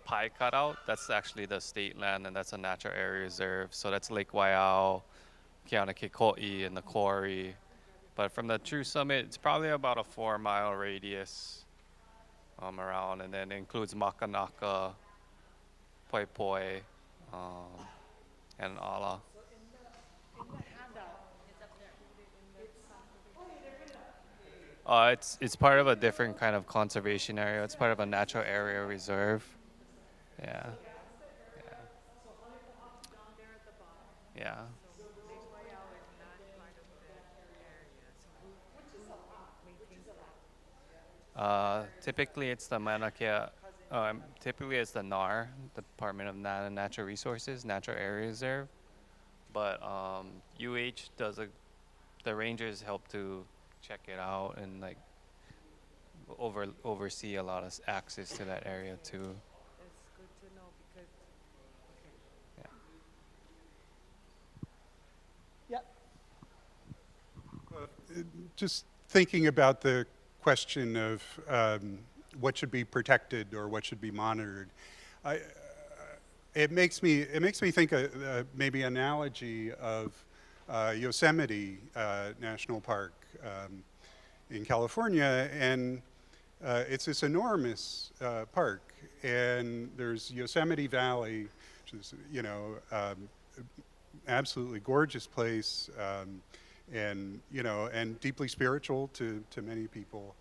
pie cutout, that's actually the state land, and that's a natural area reserve. So that's Lake Waiau, Ke'anakekoi, and the quarry. But from the true summit, it's probably about a 4-mile radius around, and then it includes Makanaka, Poi Poi, and Ala. It's part of a different kind of conservation area. It's part of a natural area reserve. Yeah. Yeah. Typically it's the Mauna Kea. Typically it's the NAR, Department of Natural Resources, Natural Area Reserve. But UH does the rangers help to check it out and like oversee a lot of access to that area too. It's good to know because, Yeah. Just thinking about the question of what should be protected or what should be monitored, it makes me think maybe analogy of Yosemite National Park in California, and it's this enormous park, and there's Yosemite Valley, which is absolutely gorgeous place. And deeply spiritual to many people,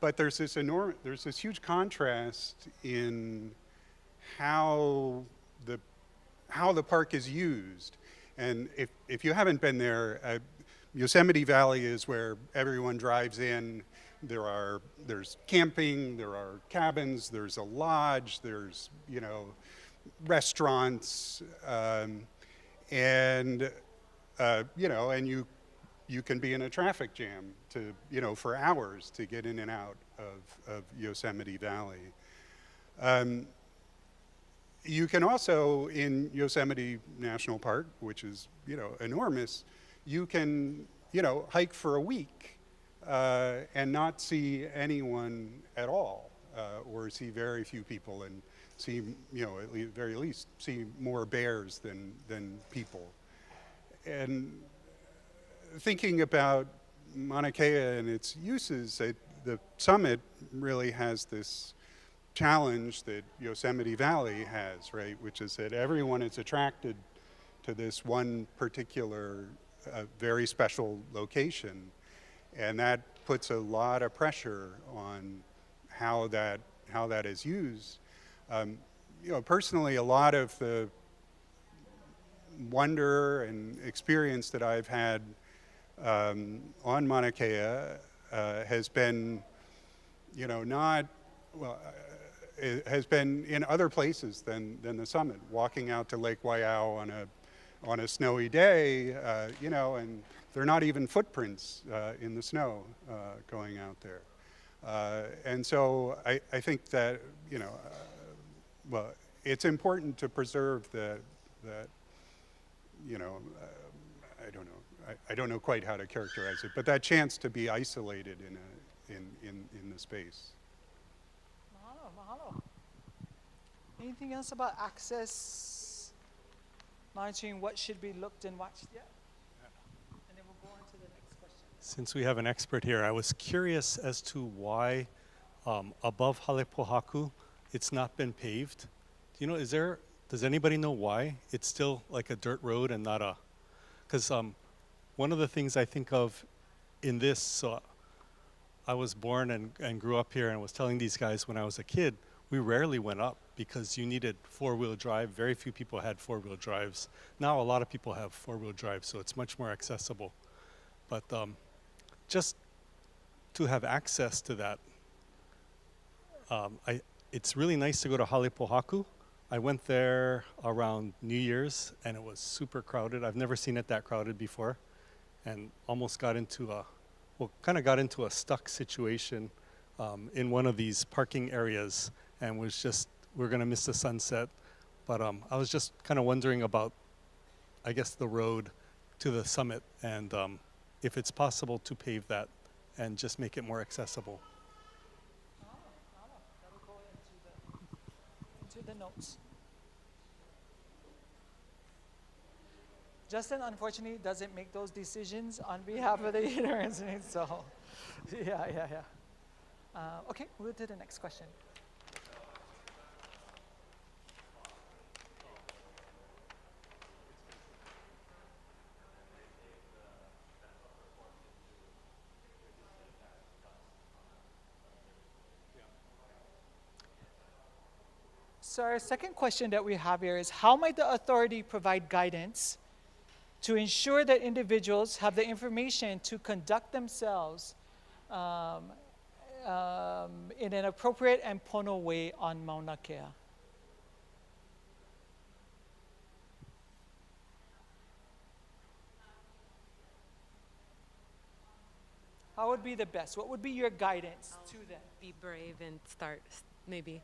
but there's this huge contrast in how the park is used. And if you haven't been there, Yosemite Valley is where everyone drives in. There's camping, there are cabins, there's a lodge, there's restaurants, and you can be in a traffic jam for hours to get in and out of Yosemite Valley. you can also, in Yosemite National Park, which is, enormous, you can, hike for a week and not see anyone at all, or see very few people and see, at the very least, see more bears than people. And thinking about Mauna Kea and its uses, the summit really has this challenge that Yosemite Valley has, right? Which is that everyone is attracted to this one particular very special location. And that puts a lot of pressure on how that is used. Personally, a lot of the wonder and experience that I've had on Mauna Kea has been, it has been in other places than the summit. Walking out to Lake Waiau on a snowy day, and there are not even footprints in the snow going out there. And so I think that, it's important to preserve that, I don't know quite how to characterize it, but that chance to be isolated in the space. Mahalo, mahalo. Anything else about access, monitoring what should be looked and watched yet? And then we'll go on to the next question. Since we have an expert here, I was curious as to why above Hale'olelo it's not been paved. Does anybody know why? It's still like a dirt road and not a, because one of the things I think of in this, so I was born and grew up here and was telling these guys when I was a kid, we rarely went up because you needed four-wheel drive. Very few people had four-wheel drives. Now a lot of people have four-wheel drive, so it's much more accessible. But just to have access to that, it's really nice to go to Hale'olelo. I went there around New Year's and it was super crowded. I've never seen it that crowded before, and almost got into a stuck situation in one of these parking areas, and we're gonna miss the sunset. But I was just kind of wondering about, I guess, the road to the summit, and if it's possible to pave that and just make it more accessible. That'll go into the notes. Justin, unfortunately, doesn't make those decisions on behalf of the ignorance, so yeah. Okay, we'll do the next question. So our second question that we have here is, how might the authority provide guidance to ensure that individuals have the information to conduct themselves in an appropriate and pono way on Mauna Kea? How would be the best? What would be your guidance to them? Be brave and start, maybe.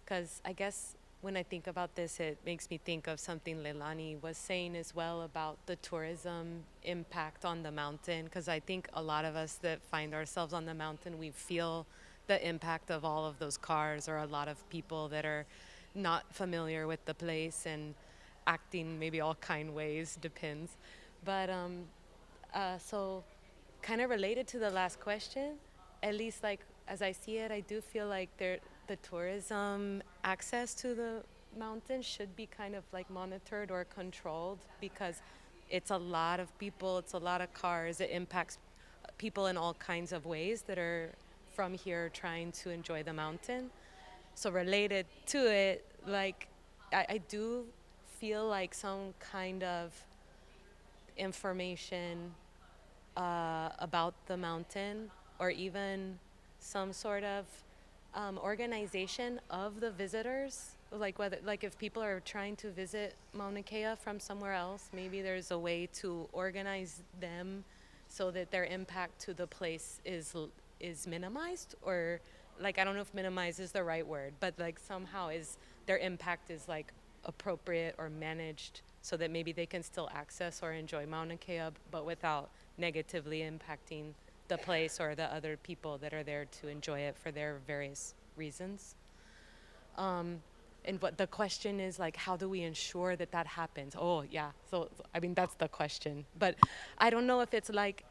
Because I guess when I think about this, it makes me think of something Leilani was saying as well about the tourism impact on the mountain. Because I think a lot of us that find ourselves on the mountain, we feel the impact of all of those cars, or a lot of people that are not familiar with the place and acting maybe all kind ways, depends. But so kind of related to the last question, at least like as I see it, I do feel like the tourism access to the mountain should be kind of like monitored or controlled, because it's a lot of people, it's a lot of cars, it impacts people in all kinds of ways that are from here trying to enjoy the mountain. So related to it, like I do feel like some kind of information about the mountain, or even some sort of organization of the visitors, like whether, like if people are trying to visit Mauna Kea from somewhere else, maybe there's a way to organize them so that their impact to the place is minimized, or like, I don't know if minimize is the right word, but like somehow is their impact is like appropriate or managed so that maybe they can still access or enjoy Mauna Kea, but without negatively impacting the place or the other people that are there to enjoy it for their various reasons. And what the question is, like, how do we ensure that that happens? Oh, yeah. So, I mean, that's the question. But I don't know if it's like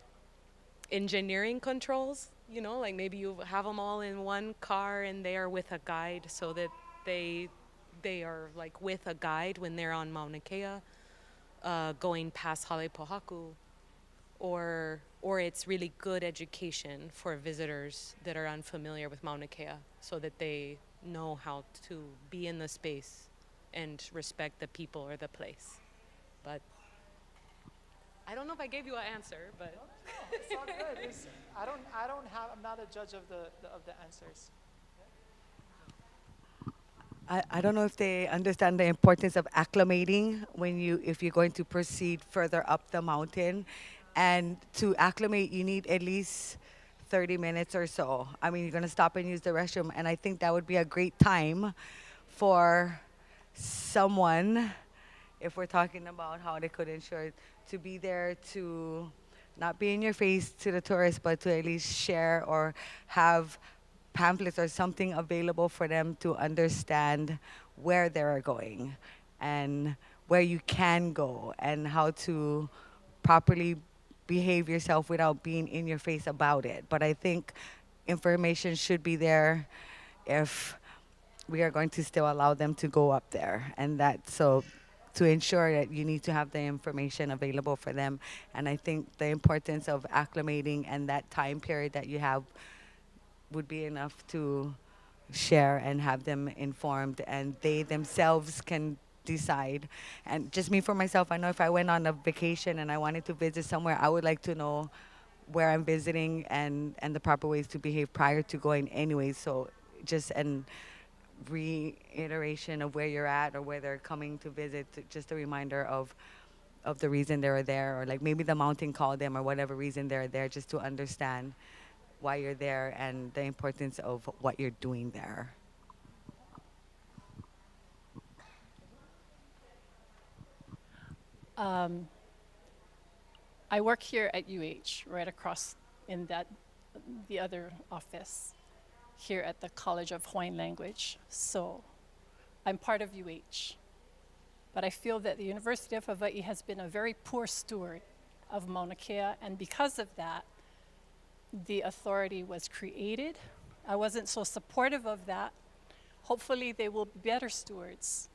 engineering controls, you know, like maybe you have them all in one car and they are with a guide so that they are like with a guide when they're on Mauna Kea, going past Hale'olelo, or it's really good education for visitors that are unfamiliar with Mauna Kea so that they know how to be in the space and respect the people or the place. But I don't know if I gave you an answer, but No, it's all good. I'm not a judge of the answers. I don't know if they understand the importance of acclimating if you're going to proceed further up the mountain. And to acclimate, you need at least 30 minutes or so. I mean, you're going to stop and use the restroom, and I think that would be a great time for someone, if we're talking about how they could ensure, to be there to not be in your face to the tourists, but to at least share or have pamphlets or something available for them to understand where they're going and where you can go and how to properly behave yourself without being in your face about it. But I think information should be there if we are going to still allow them to go up there. And so to ensure that you need to have the information available for them. And I think the importance of acclimating and that time period that you have would be enough to share and have them informed, and they themselves can decide. And just me for myself, I know if I went on a vacation and I wanted to visit somewhere, I would like to know where I'm visiting and the proper ways to behave prior to going anyway. So just an reiteration of where you're at or where they're coming to visit, just a reminder of the reason they're there, or like maybe the mountain called them or whatever reason they're there, just to understand why you're there and the importance of what you're doing there. I work here at UH, right across in the other office here at the College of Hawaiian Language. So I'm part of UH. But I feel that the University of Hawaii has been a very poor steward of Mauna Kea, and because of that, the authority was created. I wasn't so supportive of that. Hopefully they will be better stewards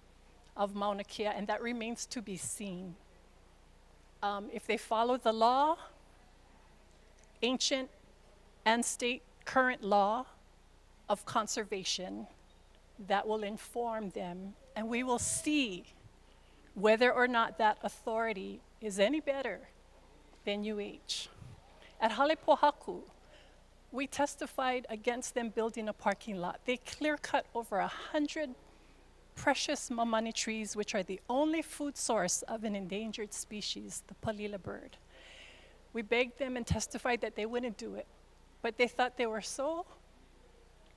of Mauna Kea, and that remains to be seen. If they follow the law, ancient and state current law of conservation, that will inform them, and we will see whether or not that authority is any better than UH. At Hale'olelo, we testified against them building a parking lot. They clear-cut over 100 precious mamani trees, which are the only food source of an endangered species, the palila bird. We begged them and testified that they wouldn't do it, but they thought they were so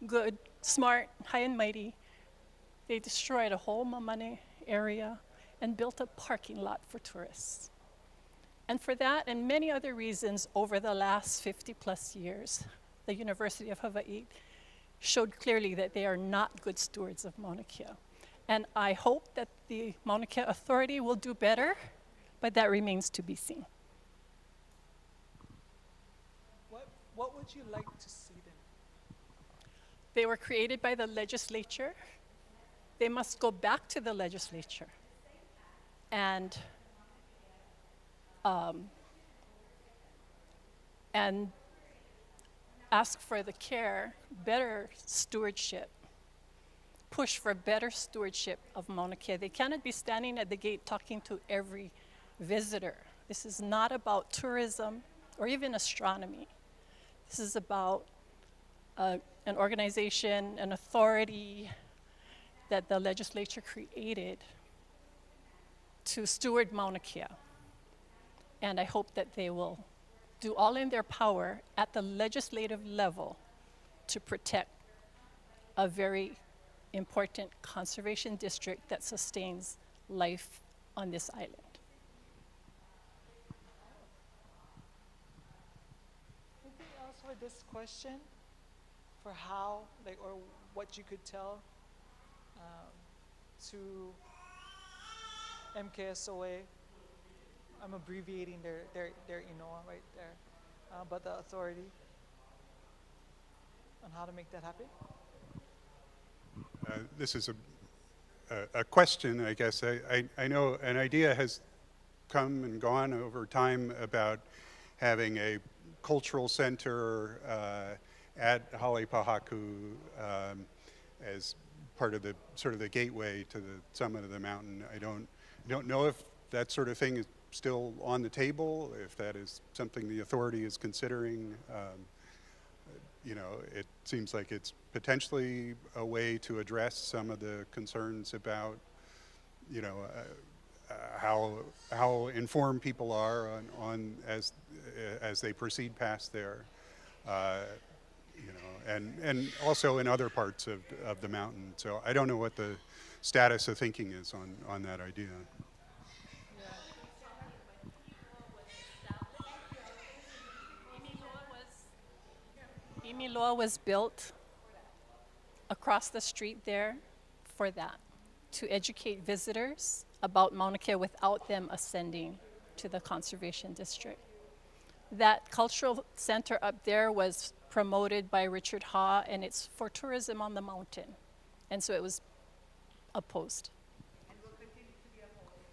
good, smart, high and mighty. They destroyed a whole mamani area and built a parking lot for tourists. And for that and many other reasons over the last 50+ years, the University of Hawaii showed clearly that they are not good stewards of Mauna Kea. And I hope that the Mauna Kea Authority will do better, but that remains to be seen. What would you like to see them? They were created by the legislature. They must go back to the legislature and ask for the better stewardship, push for better stewardship of Mauna Kea. They cannot be standing at the gate talking to every visitor. This is not about tourism or even astronomy. This is about an organization, an authority that the legislature created to steward Mauna Kea. And I hope that they will do all in their power at the legislative level to protect a very important conservation district that sustains life on this island. Anything else for this question? For how, like, or what you could tell to MKSOA? I'm abbreviating their INOA right there, but the authority on how to make that happen? This is a question, I guess. I know an idea has come and gone over time about having a cultural center at Hale'olelo as part of the sort of the gateway to the summit of the mountain. I don't know if that sort of thing is still on the table, if that is something the authority is considering. You know, it seems like it's potentially a way to address some of the concerns about, you know, how informed people are on as they proceed past there. You know, and also in other parts of the mountain. So I don't know what the status of thinking is on that idea. HILO was built across the street there for that, to educate visitors about Mauna Kea without them ascending to the conservation district. That cultural center up there was promoted by Richard Ha, and it's for tourism on the mountain. And so it was opposed. And will continue to be opposed.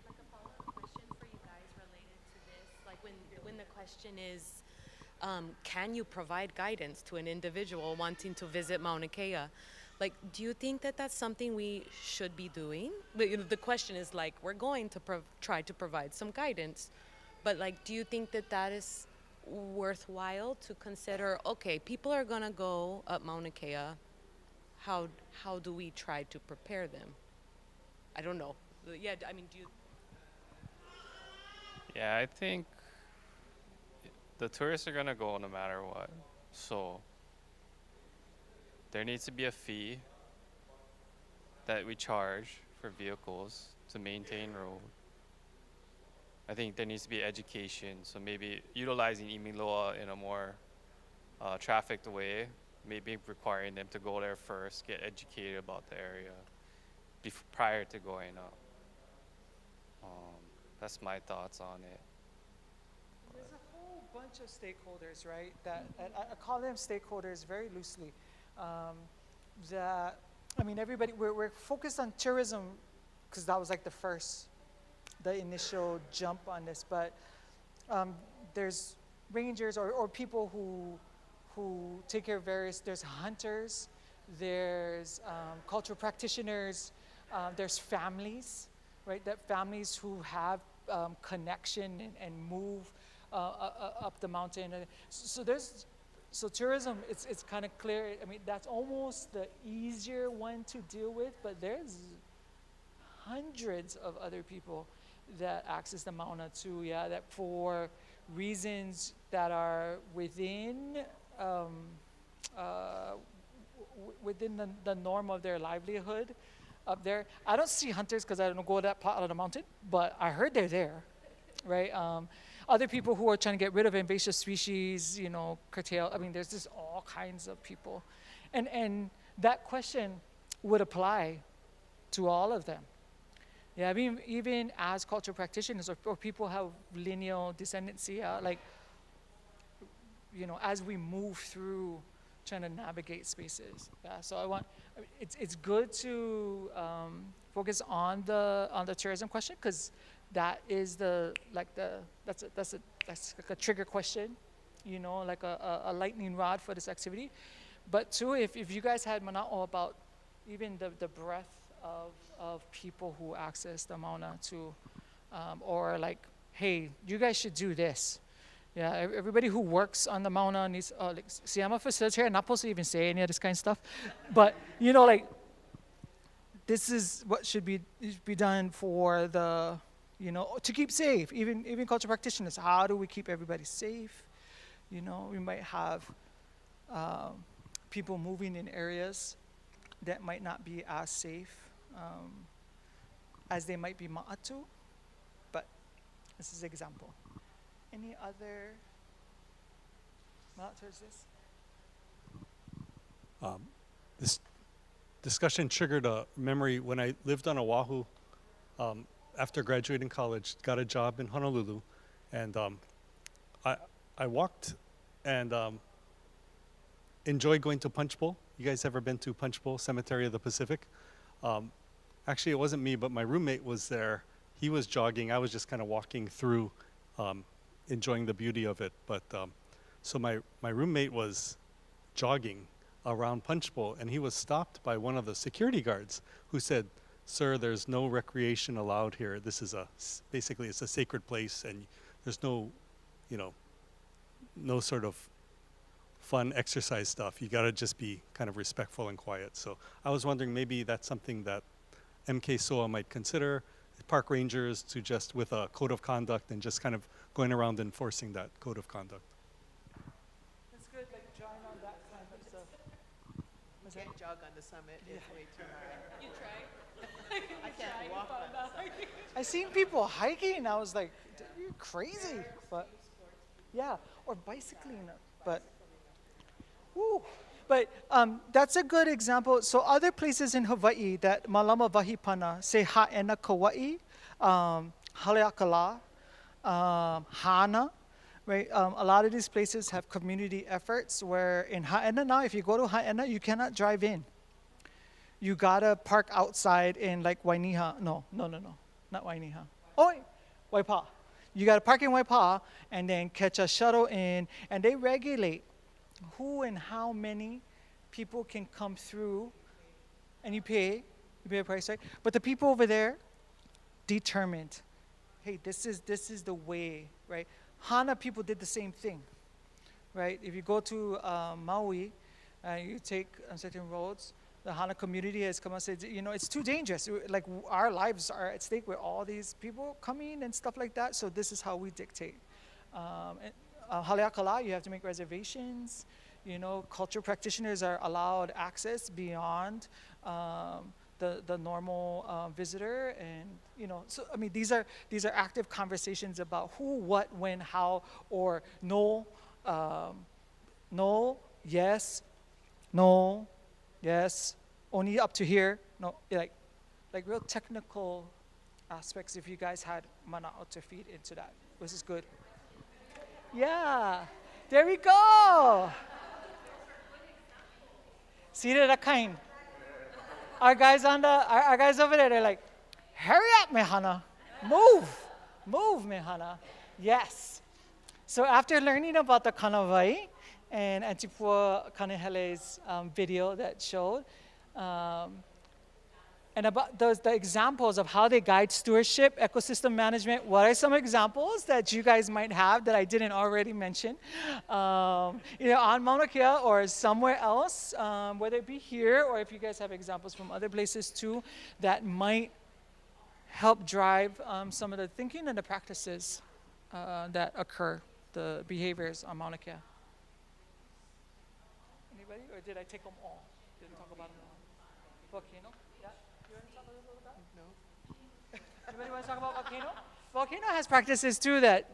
Like a follow-up question for you guys related to this. Like when the question is, can you provide guidance to an individual wanting to visit Mauna Kea? Like, do you think that that's something we should be doing? The question is like, we're going to try to provide some guidance, but like, do you think that that is worthwhile to consider? Okay, people are gonna go up Mauna Kea. How do we try to prepare them? I don't know. Yeah, I mean, do you? Yeah, I think the tourists are gonna go no matter what. So there needs to be a fee that we charge for vehicles to maintain road. I think there needs to be education, so maybe utilizing Imiloa in a more trafficked way, maybe requiring them to go there first, get educated about the area prior to going up. That's my thoughts on it. There's a whole bunch of stakeholders, right? That I call them stakeholders very loosely. That, I mean, everybody, we're focused on tourism because that was like the initial jump on this, but there's rangers or people who take care of there's hunters, there's cultural practitioners, there's families, right? That families who have connection and move up the mountain. So tourism, it's kind of clear. I mean, that's almost the easier one to deal with, but there's hundreds of other people that access the Mauna too, yeah, that for reasons that are within within the norm of their livelihood up there. I don't see hunters because I don't go that part of the mountain, but I heard they're there, right? Other people who are trying to get rid of invasive species, you know, curtail. I mean, there's just all kinds of people. And that question would apply to all of them. Yeah, I mean, even as cultural practitioners or people have lineal descendancy, like, you know, as we move through trying to navigate spaces. Yeah, so it's good to focus on the tourism question because that is that's like a trigger question, you know, like a lightning rod for this activity. But too, if you guys had mana'o about even the breadth of people who access the Mauna too, or like, hey, you guys should do this. Yeah, everybody who works on the Mauna needs, like, see, I'm a facilitator, I'm not supposed to even say any of this kind of stuff, but, you know, like, this is what should be done for the, you know, to keep safe, even cultural practitioners. How do we keep everybody safe? You know, we might have people moving in areas that might not be as safe as they might be ma'atu, but this is an example. Any other towards this? This discussion triggered a memory when I lived on Oahu. After graduating college, got a job in Honolulu, and I walked and enjoyed going to Punch Bowl. You guys ever been to Punch Bowl, Cemetery of the Pacific? Actually, it wasn't me, but my roommate was there. He was jogging. I was just kind of walking through, enjoying the beauty of it. But so my roommate was jogging around Punch Bowl, and he was stopped by one of the security guards who said, "Sir, there's no recreation allowed here. This is basically it's a sacred place, and there's no, no sort of fun exercise stuff. You got to just be kind of respectful and quiet." So I was wondering maybe that's something that MK SOA might consider, park rangers to just with a code of conduct and just kind of going around enforcing that code of conduct. That's good, like drawing on that kind of stuff. You can't jog on the summit. It's way too high. You try? I can't walk on the summit. I seen people hiking, and I was like, "You're crazy!" But yeah, or bicycling. But woo. But that's a good example. So other places in Hawaii that malama wahipana, say ha'ena Kauai, Hale'olelo, Hana, right? A lot of these places have community efforts where in Ha'ena now, if you go to Ha'ena, you cannot drive in. You gotta park outside in like Wainiha. No, not Wainiha. Oh, Waipa'a. You gotta park in Waipa'a and then catch a shuttle in, and they regulate who and how many people can come through, and you pay a price, right? But the people over there determined, hey, this is the way, right? Hana people did the same thing, right? If you go to Maui, you take certain roads, the Hana community has come and said, it's too dangerous. Like our lives are at stake with all these people coming and stuff like that. So this is how we dictate. Hale'olelo, you have to make reservations. Cultural practitioners are allowed access beyond the normal visitor, and so I mean these are active conversations about who, what, when, how, or no, yes, no, yes, only up to here. No, like real technical aspects. If you guys had mana'o to feed into that, this is good. Yeah, there we go. See that kind. Our guys our guys over there, they're like, hurry up, Mehana. Move, Mehana. Yes. So after learning about the kanawai and Antipua Kanehele's video that showed, and about the examples of how they guide stewardship, ecosystem management, what are some examples that you guys might have that I didn't already mention? Either on Mauna Kea or somewhere else, whether it be here or if you guys have examples from other places too, that might help drive some of the thinking and the practices that occur, the behaviors on Mauna Kea. Anybody, or did I take them all? Didn't talk about them all. Volcano? Yeah? You want to talk a little about that? No. Anybody want to talk about volcano? Volcano has practices too that,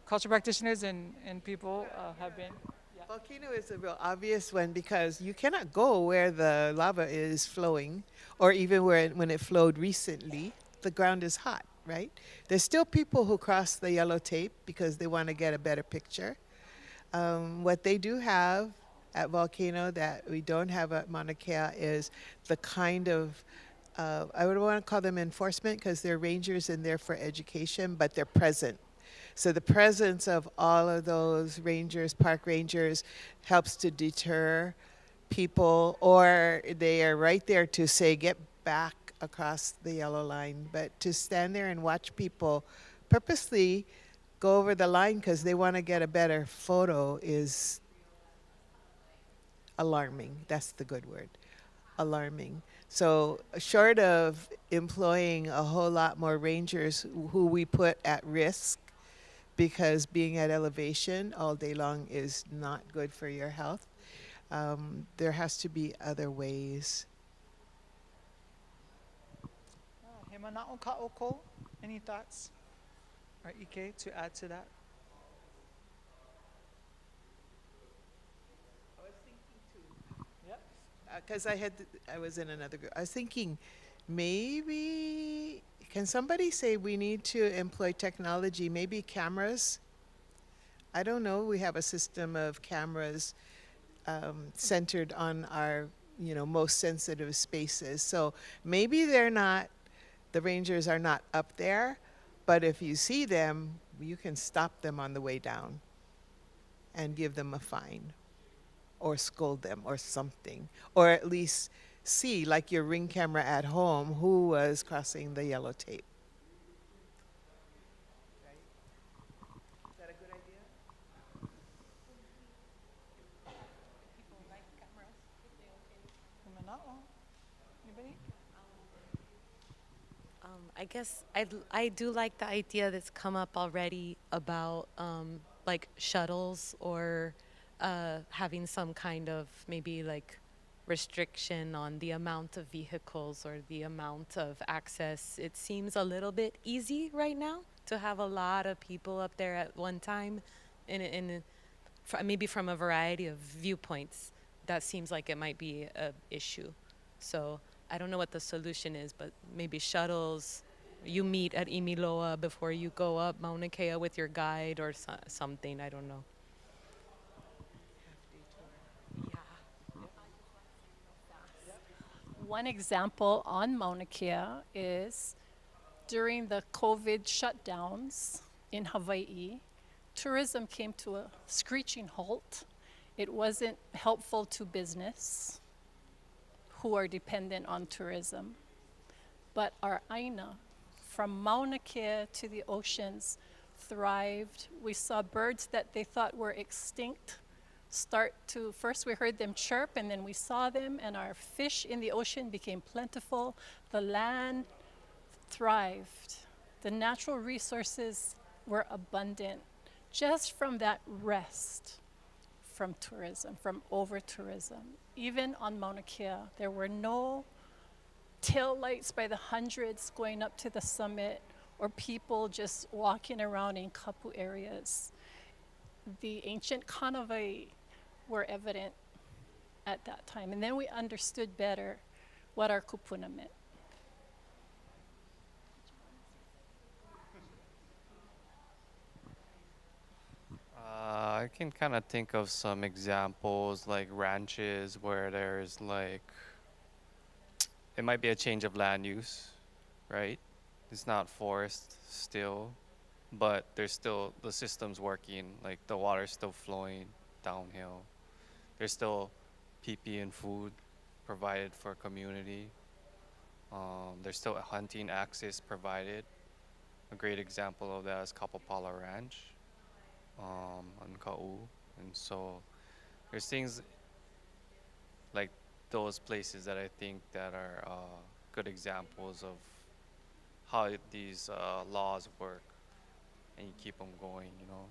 cultural practitioners and people have been. Yeah. Volcano is a real obvious one because you cannot go where the lava is flowing, or even when it flowed recently. The ground is hot, right? There's still people who cross the yellow tape because they want to get a better picture. What they do have at Volcano that we don't have at Mauna Kea is the kind of, I would want to call them enforcement because they're rangers and they're for education, but they're present. So the presence of all of those rangers, park rangers, helps to deter people, or they are right there to say, get back across the yellow line. But to stand there and watch people purposely go over the line because they want to get a better photo is alarming. That's the good word, alarming. So short of employing a whole lot more rangers who we put at risk, because being at elevation all day long is not good for your health, There has to be other ways. Hemana'o ka'oko, any thoughts? Or Ike to add to that? I was thinking too. Yep. Because I was in another group. I was thinking, maybe can somebody say we need to employ technology? Maybe cameras. I don't know. We have a system of cameras centered on our, most sensitive spaces. So maybe the rangers are not up there, but if you see them, you can stop them on the way down and give them a fine or scold them or something, or at least see, like your Ring camera at home, who was crossing the yellow tape. Is that a good idea? Hemana'o? Anybody? I guess I do like the idea that's come up already about like shuttles or having some kind of maybe like restriction on the amount of vehicles or the amount of access. It seems a little bit easy right now to have a lot of people up there at one time maybe from a variety of viewpoints. That seems like it might be an issue. So I don't know what the solution is, but maybe shuttles, you meet at Imiloa before you go up Mauna Kea with your guide or something, I don't know. One example on Mauna Kea is during the COVID shutdowns in Hawaii, tourism came to a screeching halt. It wasn't helpful to business who are dependent on tourism. But our aina, from Mauna Kea to the oceans, thrived. We saw birds that they thought were extinct first we heard them chirp, and then we saw them, and our fish in the ocean became plentiful. The land thrived. The natural resources were abundant just from that rest from tourism, from over-tourism. Even on Mauna Kea, there were no tail lights by the hundreds going up to the summit or people just walking around in kapu areas. The ancient kanawai were evident at that time. And then we understood better what our kupuna meant. I can kind of think of some examples like ranches where there's like, it might be a change of land use, right? It's not forest still, but there's still, the system's working, like the water's still flowing downhill. There's still PP and food provided for community. There's still a hunting access provided. A great example of that is Kapapala Ranch on Ka'u. And so there's things like those places that I think that are good examples of how these laws work, and you keep them going, you know.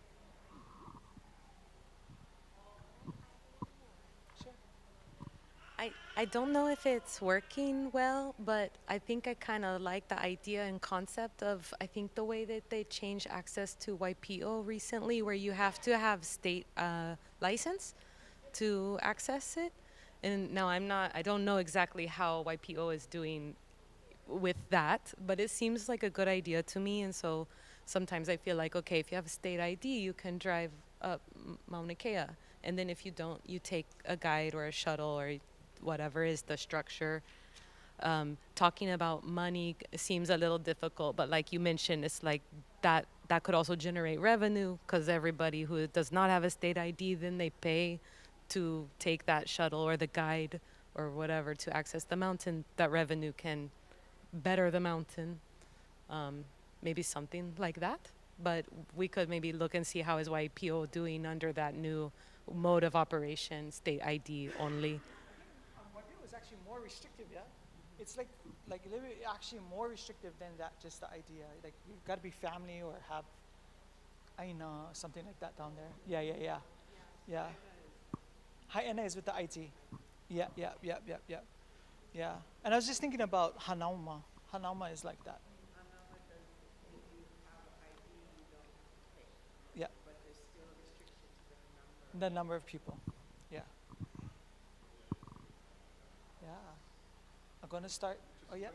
I don't know if it's working well, but I think I kind of like the idea and concept of, I think the way that they changed access to YPO recently, where you have to have state license to access it. And now I don't know exactly how YPO is doing with that, but it seems like a good idea to me. And so sometimes I feel like, okay, if you have a state ID, you can drive up Mauna Kea. And then if you don't, you take a guide or a shuttle or whatever is the structure. Talking about money seems a little difficult, but like you mentioned, it's like that could also generate revenue, because everybody who does not have a state ID, then they pay to take that shuttle or the guide or whatever to access the mountain. That revenue can better the mountain. Maybe something like that. But we could maybe look and see how is YPO doing under that new mode of operation, state ID only. YPO is actually more restrictive, yeah? It's like literally actually more restrictive than that, just the idea. Like you've got to be family or have aina, something like that down there. Yeah. Haena is with the IT. Yeah, yeah, yeah, yeah, yeah. Yeah. And I was just thinking about Hanauma. Hanauma is like that. Yeah. The number of people. Yeah. Yeah. I'm going to start. Oh, yeah.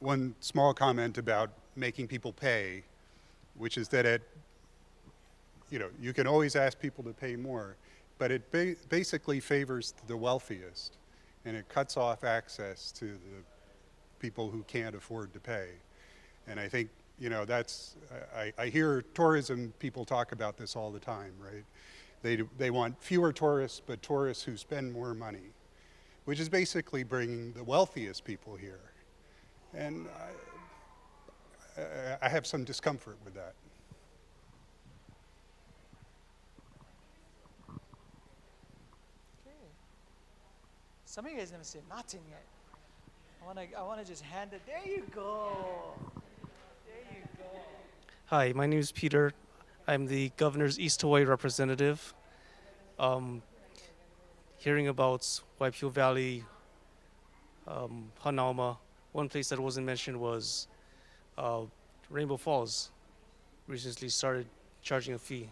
One small comment about making people pay, which is that you can always ask people to pay more, but it basically favors the wealthiest, and it cuts off access to the people who can't afford to pay. And I think, I hear tourism people talk about this all the time, right? They want fewer tourists, but tourists who spend more money, which is basically bringing the wealthiest people here. And I have some discomfort with that. Okay. Some of you guys never said nothing yet. I wanna just hand it. There you go. There you go. Hi, my name is Peter. I'm the Governor's East Hawaii representative. Hearing about Waipio Valley, Hanauma, one place that wasn't mentioned was Rainbow Falls. Recently started charging a fee.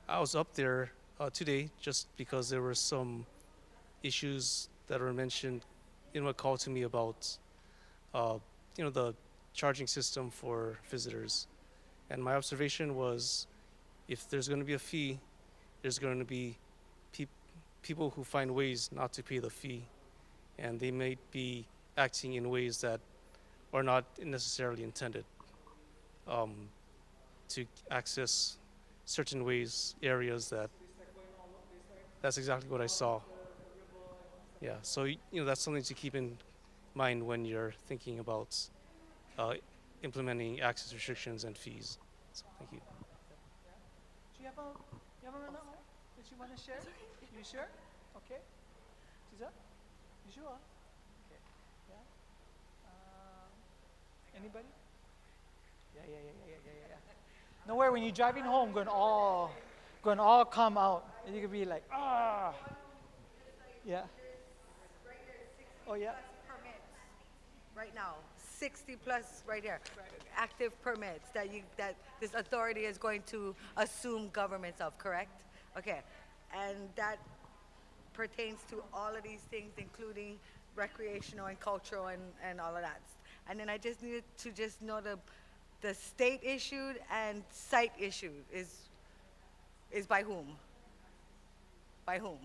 I was up there today just because there were some issues that were mentioned in what called to me about the charging system for visitors. And my observation was, if there's going to be a fee, there's going to be people who find ways not to pay the fee, and they may be acting in ways that are not necessarily intended to access certain areas that's exactly what I saw. Yeah, so that's something to keep in mind when you're thinking about implementing access restrictions and fees. So, thank you. Do you have a runner that you want to share? You sure? Okay. Suza? You sure? Okay. Yeah. Anybody? Yeah. No worry, when you're driving home, going all come out, and you can be like, ah. Yeah. Oh yeah. Right now, 60 plus right here, active permits that this authority is going to assume governments of, correct? Okay, and that pertains to all of these things, including recreational and cultural and all of that. And then I just needed to just know the state issued and site issued is by whom? By whom?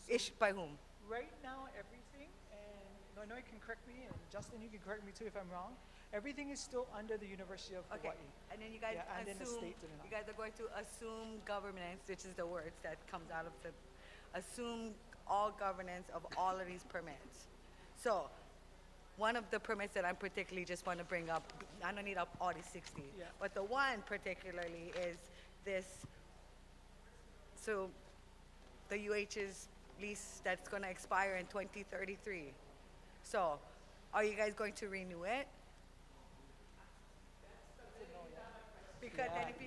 Issued by whom? Right now, everything, and Noe can correct me, and Justin, you can correct me too if I'm wrong. Everything is still under the University of Hawaii. And then you guys and then the state did you guys are going to assume governance, which is the words that comes out of assume all governance of all of these permits. So, one of the permits that I particularly just want to bring up, I don't need up all these 60, but the one particularly is this, so the UH's lease that's going to expire in 2033. So, are you guys going to renew it? Because then if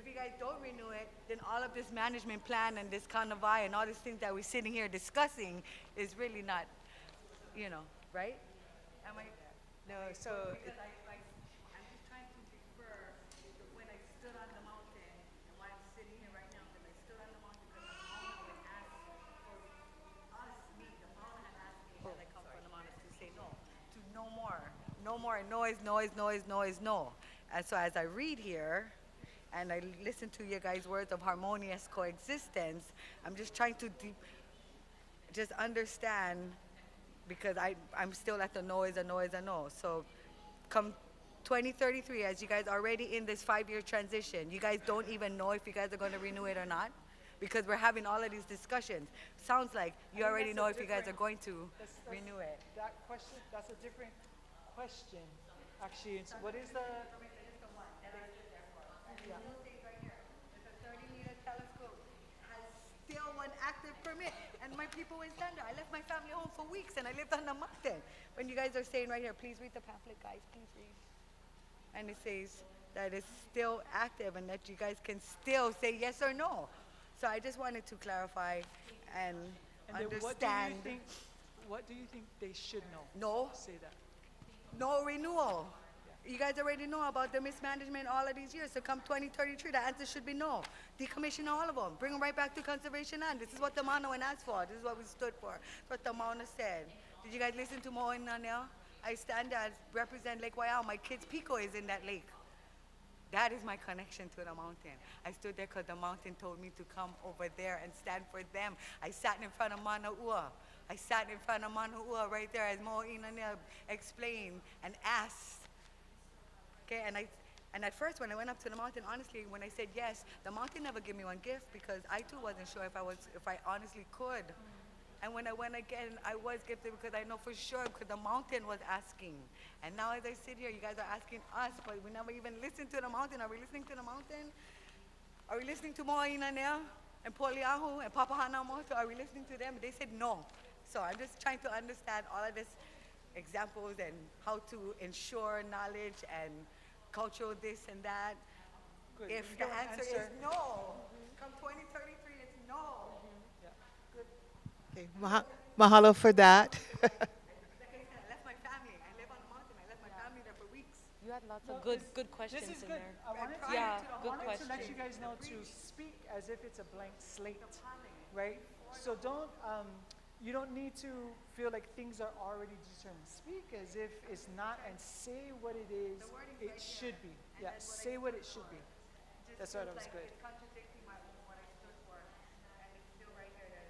you guys don't renew it, then all of this management plan and this carnival and all these things that we're sitting here discussing is really not, right? Am I? No, so because I'm just trying to defer when I stood on the mountain and why I'm sitting here right now, because I stood on the mountain because the mountain was asked for us, the mountain had asked me that I come from the mountain to say no, to no more noise. And so as I read here, and I listen to you guys' words of harmonious coexistence, I'm just trying to just understand, because I'm still at the noise. So come 2033, as you guys are already in this 5-year transition, you guys don't even know if you guys are going to renew it or not, because we're having all of these discussions. Sounds like you already know if you guys are going to renew it. That question, that's a different question, actually. So what is the? Yeah. Right here. It's a 30-meter telescope. Has still one active permit, and my people went stand there. I left my family home for weeks, and I lived on the mountain. When you guys are saying right here, please read the pamphlet, guys. Please read. And it says that it's still active, and that you guys can still say yes or no. So I just wanted to clarify and, And then understand. what do you think they should know? No. Say that. No renewal. You guys already know about the mismanagement all of these years. So come 2033, the answer should be no. Decommission all of them. Bring them right back to conservation land. This is what the MAUNA went asked for. This is what we stood for. That's what the MAUNA said. Did you guys listen to MAUNA now? I stand as represent Lake Waiau. My kid's Pico is in that lake. That is my connection to the mountain. I stood there because the mountain told me to come over there and stand for them. I sat in front of Mauna Ua. I sat in front of Mauna Ua right there as Mo'ina explained and asked. Okay, and at first when I went up to the mountain, honestly, when I said yes, the mountain never gave me one gift because I too wasn't sure if I honestly could. And when I went again, I was gifted because I know for sure because the mountain was asking. And now as I sit here, you guys are asking us, but we never even listened to the mountain. Are we listening to the mountain? Are we listening to Mo'ina and Poliahu and Papahana Moto? Are we listening to them? They said no. So I'm just trying to understand all of this examples and how to ensure knowledge and cultural this and that. Good. If You the got an answer is no, come 2033, it's no. Good. Okay, mahalo for that. Like I said, I left my family. I live on the mountain. I left my family there for weeks. You had lots No, of good this questions is in good. there. I wanted to, Yeah, I good wanted to let question. you guys know to speak as if it's a blank slate, right? So don't, you don't need to feel like things are already determined. Speak as if it's not and say what it is it should be. Yeah, say what it should be. That's right, that was good. It's contradicting what I stood for. And it's still right here that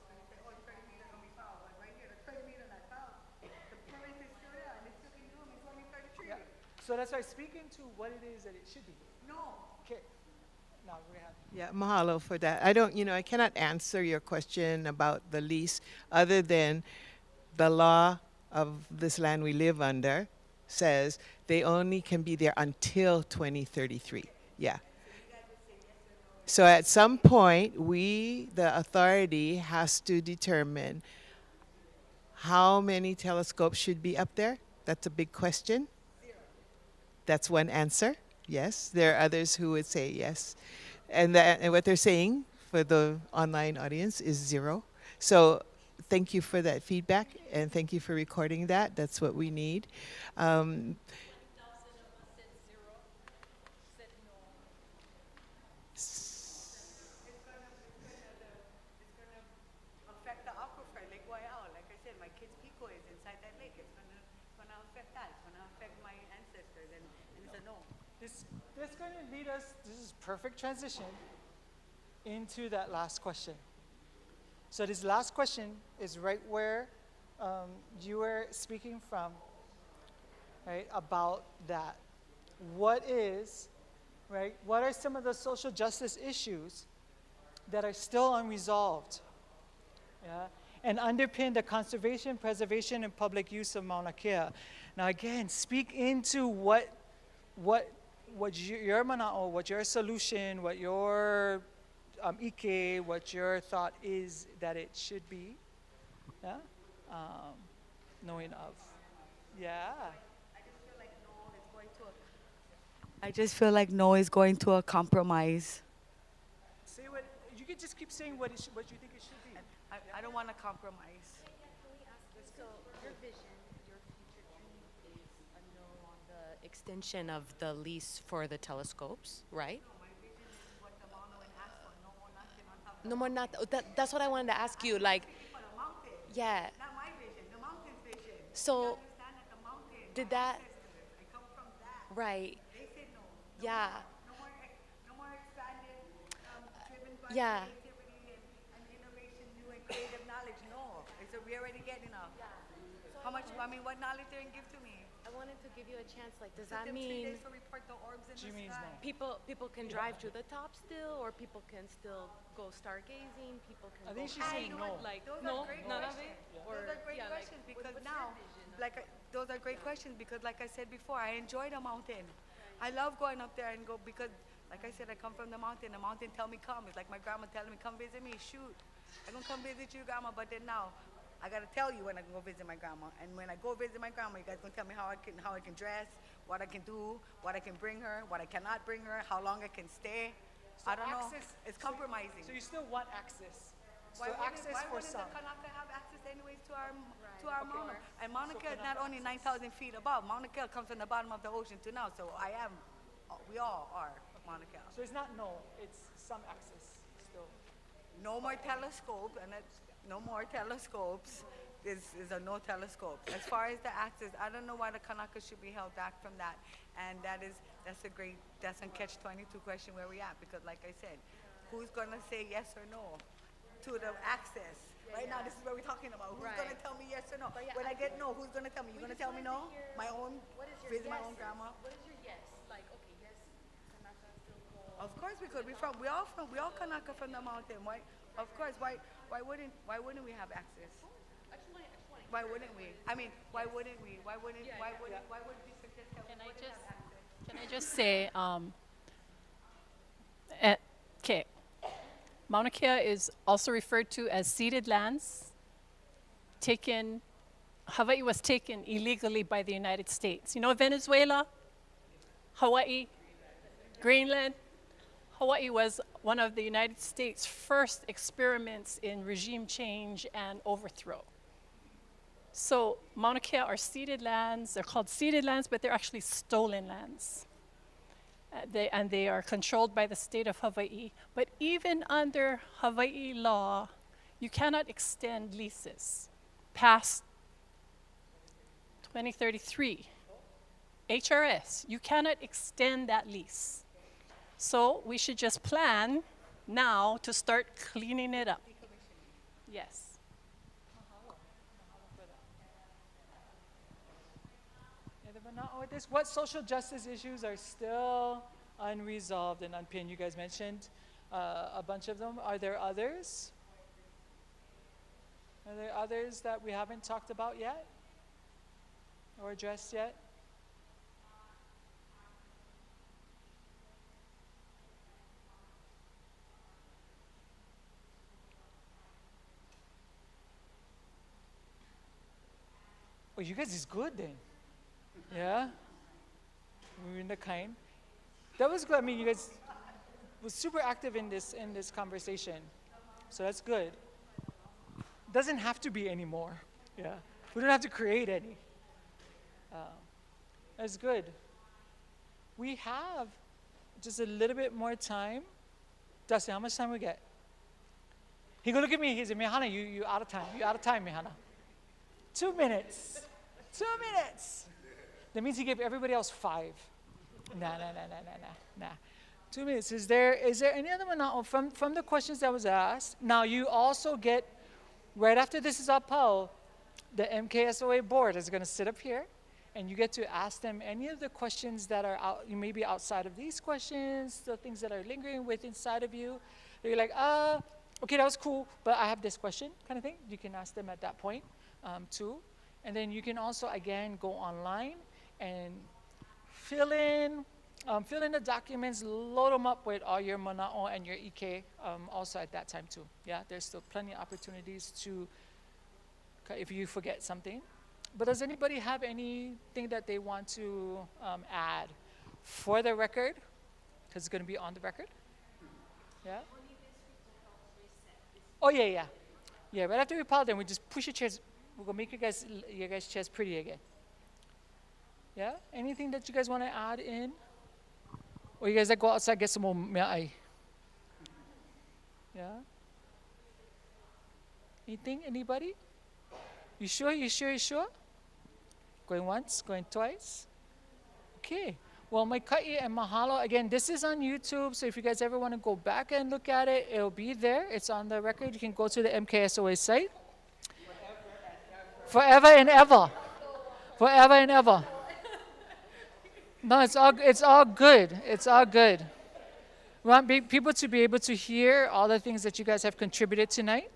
when you say, oh, 30 meters gonna be foul, but right here, the 30 meters not foul. The permit is still there and it's still can do it. It's only 33. Yeah. So that's why speaking to what it is that it should be. No. Okay. Now we're gonna have. Yeah, mahalo for that. I don't, I cannot answer your question about the lease other than the law of this land we live under says they only can be there until 2033. Yeah. So at some point, we, the authority, has to determine how many telescopes should be up there. That's a big question. That's one answer. Yes. There are others who would say yes. And what they're saying for the online audience is 0. So thank you for that feedback, and thank you for recording that. That's what we need. Affect the aquifer, Lake Waiau. Like I said, my kid's Pico is inside that lake. It's gonna affect that. It's gonna affect my ancestors, and it's a no. This going to lead us, this is perfect transition into that last question. So this last question is right where you were speaking from, right, about that. What is, right, what are some of the social justice issues that are still unresolved? Yeah, and underpin the conservation, preservation, and public use of Mauna Kea. Now again, speak into what your mana'o, what your solution, what your ike, what your thought is that it should be. Yeah, knowing of. Yeah. I just feel like no is going to a compromise. Say what you can just keep saying what you think it should be. I don't want to compromise. So your vision, your future dream is a no on the extension of the lease for the telescopes, right? No more not. That's what I wanted to ask you. Like, yeah. Not my vision, the mountain's vision. So, Understand that the mountain, did my that? ancestors, I come from that. Right. They said no. Yeah. No more expanded, driven by Yeah. creativity and innovation, new and creative knowledge. No, we already get enough. How much? I mean, what knowledge they can give to me? I wanted to give you a chance. Like, does Took that them 3 mean days to report the orbs in She the means sky. no. people can drive to the top still, or people can still go stargazing? People can. I think go she's saying hiking? no. Like, Those no, are great none of questions. it. Those are great yeah, like, questions because what's now, your vision? those are great questions because, like I said before, I enjoy the mountain. I love going up there and go because, like I said, I come from the mountain. The mountain tell me come. It's like my grandma telling me come visit me. Shoot, I'm gonna come visit you, grandma. But then now, I gotta tell you when I can go visit my grandma. And when I go visit my grandma, you guys gonna tell me how I can dress, what I can do, what I can bring her, what I cannot bring her, how long I can stay. I don't know. access- It's compromising. So you still want access. Why So wouldn't, access why for wouldn't some. the Kanaka have access anyways to our Mauna? And Mauna Kea is not only 9,000 feet above. Mauna Kea comes from the bottom of the ocean to now. So we all are Mauna Kea. So it's not no, it's some access still. No more telescope, and no more telescopes. Is a no telescope. As far as the access, I don't know why the Kanaka should be held back from that. And that's a catch-22 question where we at, because like I said, who's gonna say yes or no to the access? Right now, this is what we're talking about. Who's gonna tell me yes or no? When I get no, who's gonna tell me? You gonna tell me no? My own, visit my own grandma? What is your yes? Like, okay, yes, Kanaka still go. Of course we could. We all Kanaka from the mountain. Why? Of course. Why wouldn't we have access? Why wouldn't we? I mean, why wouldn't we? Why would we suggest that we wouldn't have access? Can I just say, okay, Mauna Kea is also referred to as ceded lands. Hawaii was taken illegally by the United States. You know Venezuela, Hawaii, Greenland. Hawaii was one of the United States' first experiments in regime change and overthrow. So Mauna Kea are ceded lands. They're called ceded lands, but they're actually stolen lands. They are controlled by the state of Hawaii. But even under Hawaii law, you cannot extend leases past 2033. HRS, you cannot extend that lease. So we should just plan now to start cleaning it up. Yes. What social justice issues are still unresolved and unpinned? You guys mentioned a bunch of them. Are there others? Are there others that we haven't talked about yet or addressed yet? Oh, you guys is good then. Yeah? We're in the kind. That was good. I mean, you guys was super active in this conversation. So that's good. Doesn't have to be anymore. Yeah. We don't have to create any. That's good. We have just a little bit more time. Dustin, how much time we get? He go look at me. He said, Mihana, you out of time. You out of time, Mihana. 2 minutes. 2 minutes. That means he gave everybody else 5. Nah. 2 minutes. Is there any other one now from the questions that was asked? Now you also get, right after this is upheld, the MKSOA board is going to sit up here, and you get to ask them any of the questions that are out, you may be outside of these questions, the things that are lingering with inside of you. You're like, okay, that was cool, but I have this question, kind of thing. You can ask them at that point too. And then you can also, again, go online and fill in the documents, load them up with all your mana'o and your ike also at that time too. Yeah, there's still plenty of opportunities to, if you forget something. But does anybody have anything that they want to add for the record? Because it's going to be on the record. Yeah? Oh, yeah. Yeah, right after we pile, then we just push your chairs. We're going to make your guys' chairs pretty again. Yeah? Anything that you guys want to add in? Or you guys that go outside get some more me'ai? Yeah? Anything? Anybody? You sure? Going once? Going twice? Okay. Well, my ka'i and mahalo, again, this is on YouTube, so if you guys ever want to go back and look at it, it'll be there. It's on the record. You can go to the MKSOA site. Forever and ever. Forever and ever. No, it's all good. It's all good. We want people to be able to hear all the things that you guys have contributed tonight.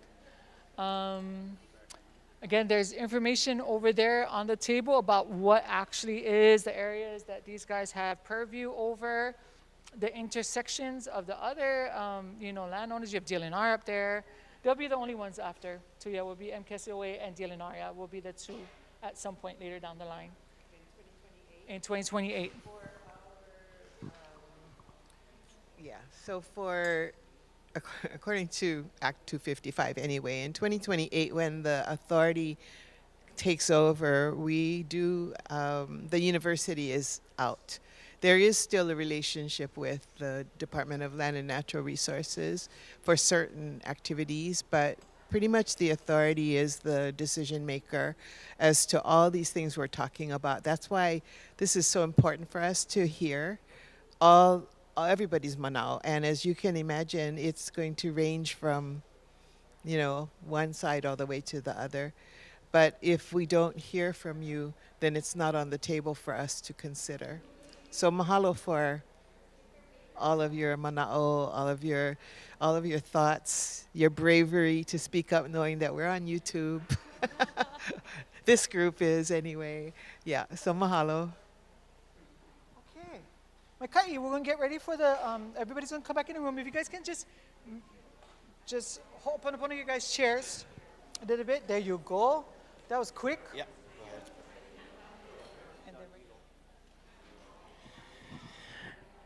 Again, there's information over there on the table about what actually is the areas that these guys have purview over, the intersections of the other, landowners. You have DLNR up there. They'll be the only ones after. So yeah, will be MKSOA and DLNR will be the two at some point later down the line. In 2028. Yeah, so according to Act 255 anyway, in 2028, when the authority takes over, the university is out. There is still a relationship with the Department of Land and Natural Resources for certain activities, but pretty much the authority is the decision maker as to all these things we're talking about. That's why this is so important for us to hear everybody's manao. And as you can imagine, it's going to range from, one side all the way to the other. But if we don't hear from you, then it's not on the table for us to consider. So mahalo for all of your manao, all of your thoughts, your bravery to speak up knowing that we're on YouTube. This group is anyway. Yeah, so mahalo. Okay. Makai, we're going to get ready for the, everybody's going to come back in the room. If you guys can just open up one of you guys' chairs a little bit. There you go. That was quick. Yeah.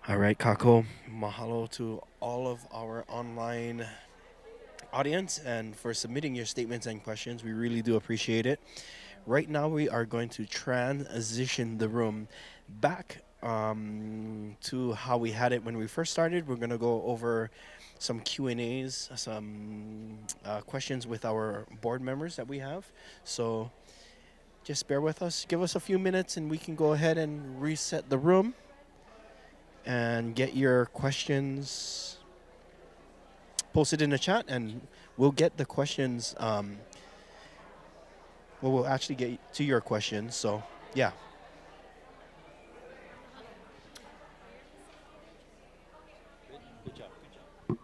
All right, Kako. Mahalo to all of our online audience and for submitting your statements and questions. We really do appreciate it. Right now, we are going to transition the room back to how we had it when we first started. We're going to go over some Q&As, some questions with our board members that we have. So just bear with us. Give us a few minutes and we can go ahead and reset the room and get your questions posted in the chat, and we'll get the questions. We'll actually get to your questions. So, yeah. Good job. Good job.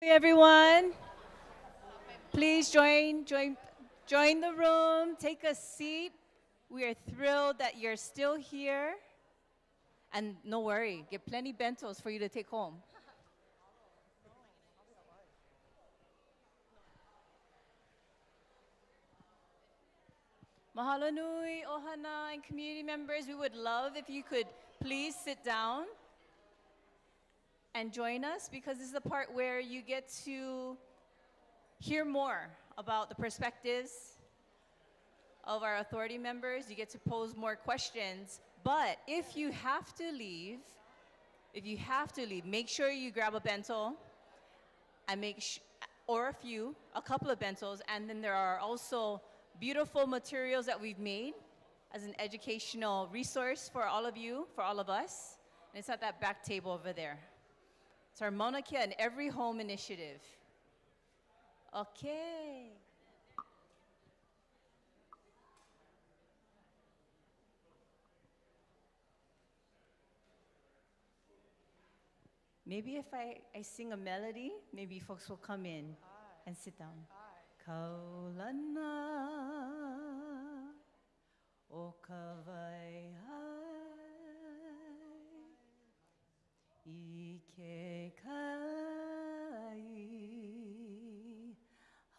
Hey everyone, please join the room, take a seat. We are thrilled that you're still here. And no worry, get plenty bentos for you to take home. Mahalo nui, ohana, and community members, we would love if you could please sit down and join us, because this is the part where you get to hear more about the perspectives of our authority members. You get to pose more questions. But if you have to leave, make sure you grab a bento and or a couple of bentos. And then there are also beautiful materials that we've made as an educational resource for all of you, for all of us. And it's at that back table over there. It's our MAUNA KEA in Every Home initiative. Okay. Maybe if I sing a melody, maybe folks will come in and sit down. Kaulana o kawai hai I kai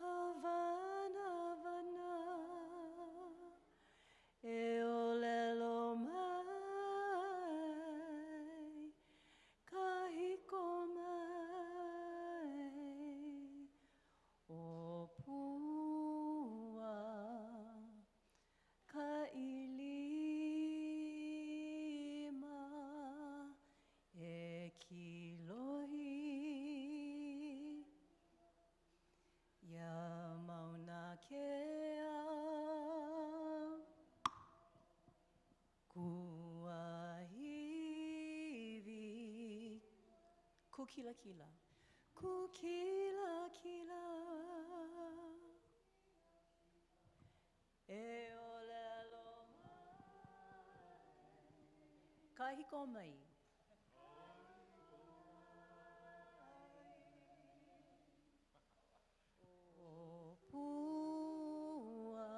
Havana Havana HALE'OLELO mai kahiko mai o pua kailima e kilohi ya mauna kea kuahivi kukila kila kukila kila e olelo kahiko mai o pua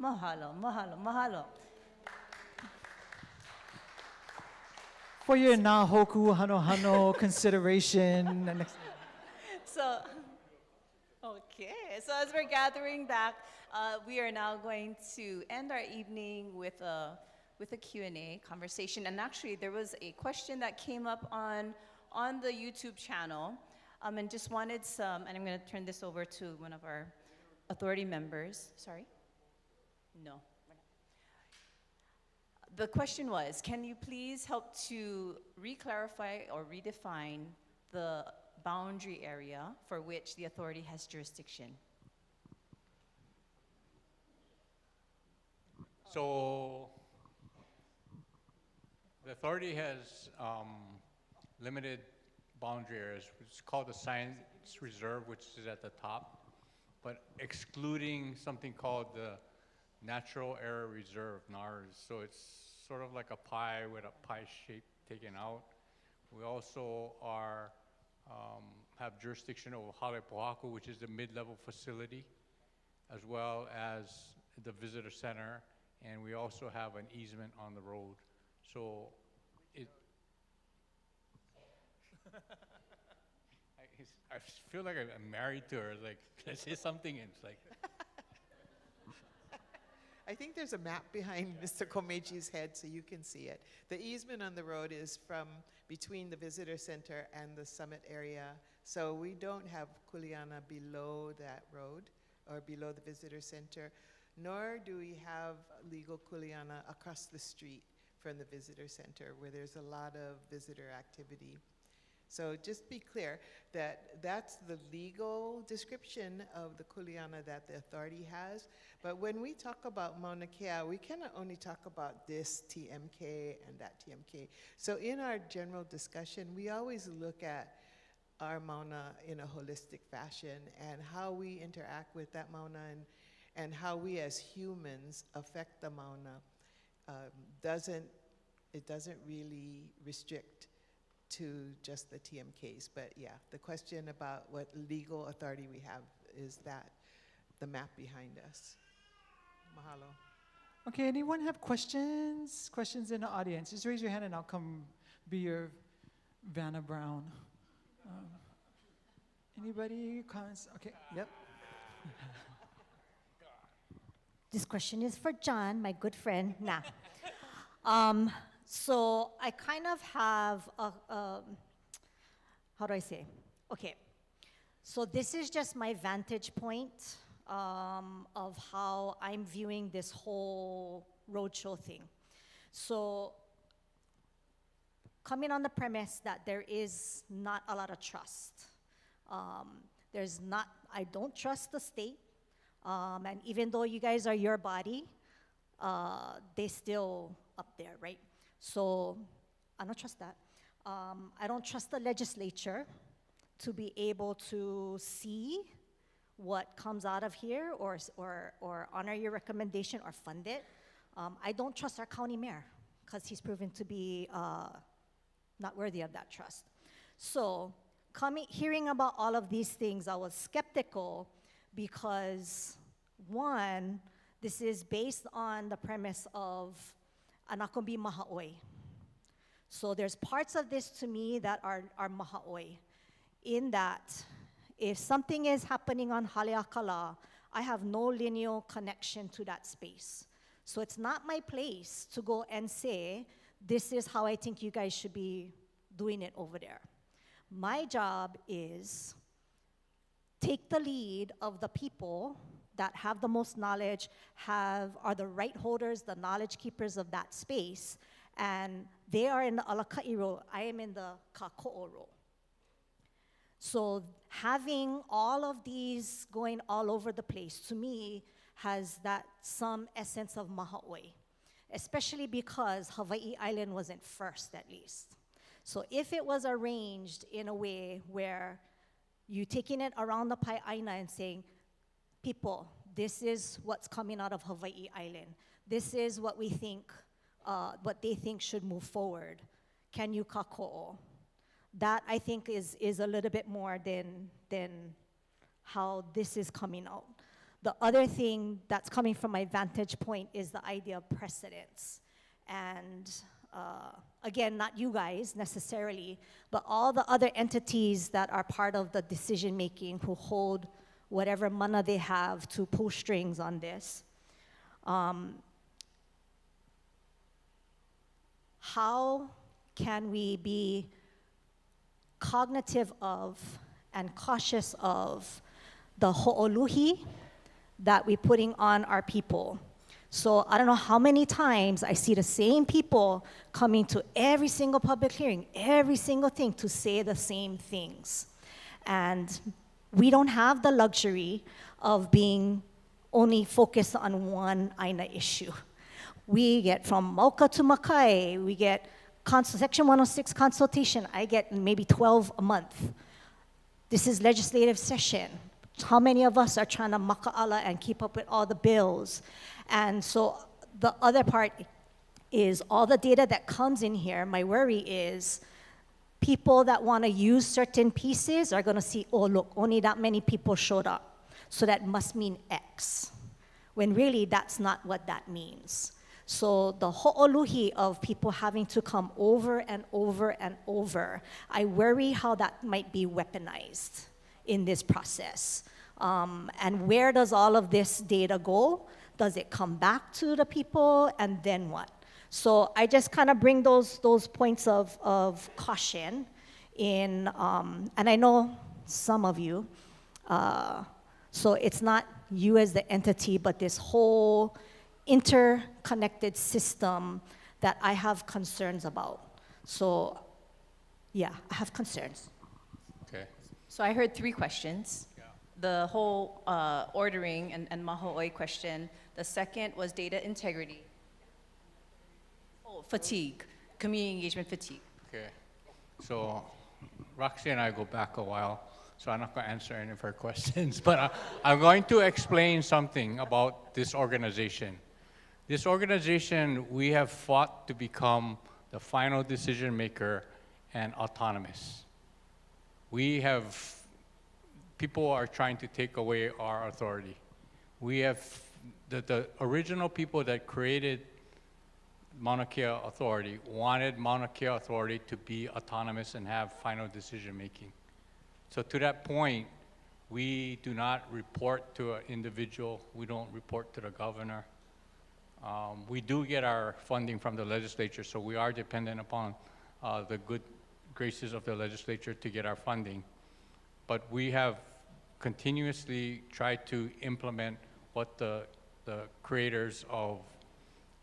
Mahalo, mahalo, mahalo. For your nahoku hano hano consideration. So, okay, so as we're gathering back, we are now going to end our evening with a Q&A conversation. And actually, there was a question that came up on the YouTube channel, and just wanted some, and I'm going to turn this over to one of our authority members. Sorry? No. The question was, can you please help to re-clarify or redefine the boundary area for which the authority has jurisdiction? So the authority has limited boundary areas, which is called the Science Reserve, which is at the top, but excluding something called the Natural Area Reserve, NARS. So it's sort of like a pie with a pie shape taken out. We also have jurisdiction over Hale'olelo, which is the mid-level facility, as well as the visitor center, and we also have an easement on the road. So it. I feel like I'm married to her. Like, can I say something? And it's like. I think there's a map behind Mr. Komeji's head so you can see it. The easement on the road is from between the visitor center and the summit area. So we don't have Kuleana below that road or below the visitor center, nor do we have legal Kuleana across the street from the visitor center where there's a lot of visitor activity. So just be clear that that's the legal description of the kuleana that the authority has. But when we talk about Mauna Kea, we cannot only talk about this TMK and that TMK. So in our general discussion, we always look at our Mauna in a holistic fashion and how we interact with that Mauna and how we as humans affect the Mauna. It doesn't really restrict to just the TMKs. But yeah, the question about what legal authority we have is that the map behind us. Mahalo. Okay, anyone have questions? Questions in the audience? Just raise your hand and I'll come be your Vanna Brown. Anybody? Comments? Okay, yep. This question is for John, my good friend. Nah. So I kind of have how do I say? Okay. So this is just my vantage point of how I'm viewing this whole roadshow thing. So coming on the premise that there is not a lot of trust. I don't trust the state. And even though you guys are your body, they still up there, right? So I don't trust that. I don't trust the legislature to be able to see what comes out of here or honor your recommendation or fund it. I don't trust our county mayor because he's proven to be not worthy of that trust. So hearing about all of these things, I was skeptical because one, this is based on the premise of Anakombi Maha'oi. So there's parts of this to me that are Maha'oi, in that if something is happening on Haleakala, I have no lineal connection to that space. So it's not my place to go and say, this is how I think you guys should be doing it over there. My job is take the lead of the people that have the most knowledge, are the right holders, the knowledge keepers of that space, and they are in the Alaka'i role, I am in the Kako'o role. So having all of these going all over the place, to me, has that some essence of Maha'oi, especially because Hawaii Island wasn't first, at least. So if it was arranged in a way where you taking it around the Pai'aina and saying, people, this is what's coming out of Hawaii Island. This is what we think, what they think should move forward. Can you kako'o? That, I think, is a little bit more than how this is coming out. The other thing that's coming from my vantage point is the idea of precedence. And again, not you guys necessarily, but all the other entities that are part of the decision making who hold whatever mana they have to pull strings on this. How can we be cognitive of and cautious of the ho'oluhi that we're putting on our people? So I don't know how many times I see the same people coming to every single public hearing, every single thing to say the same things. And we don't have the luxury of being only focused on one AINA issue. We get from Mauka to Makai, we get Section 106 consultation. I get maybe 12 a month. This is legislative session. How many of us are trying to maka'ala and keep up with all the bills? And so the other part is all the data that comes in here, my worry is people that want to use certain pieces are going to see, oh, look, only that many people showed up. So that must mean X. When really that's not what that means. So the ho'oluhi of people having to come over and over and over, I worry how that might be weaponized in this process. And where does all of this data go? Does it come back to the people, and then what? So I just kind of bring those points of caution in, and I know some of you, so it's not you as the entity, but this whole interconnected system that I have concerns about. So yeah, I have concerns. Okay. So I heard 3 questions. Yeah. The whole ordering and maho'oi question. The second was data integrity. Oh, fatigue, community engagement fatigue. Okay. So Roxy and I go back a while, so I'm not going to answer any of her questions, but I'm going to explain something about this organization. This organization, we have fought to become the final decision maker and autonomous. People are trying to take away our authority. We have, the original people that created Mauna Kea Authority wanted Mauna Kea Authority to be autonomous and have final decision making. So to that point, we do not report to an individual. We don't report to the governor. We do get our funding from the legislature, so we are dependent upon the good graces of the legislature to get our funding. But we have continuously tried to implement what the creators of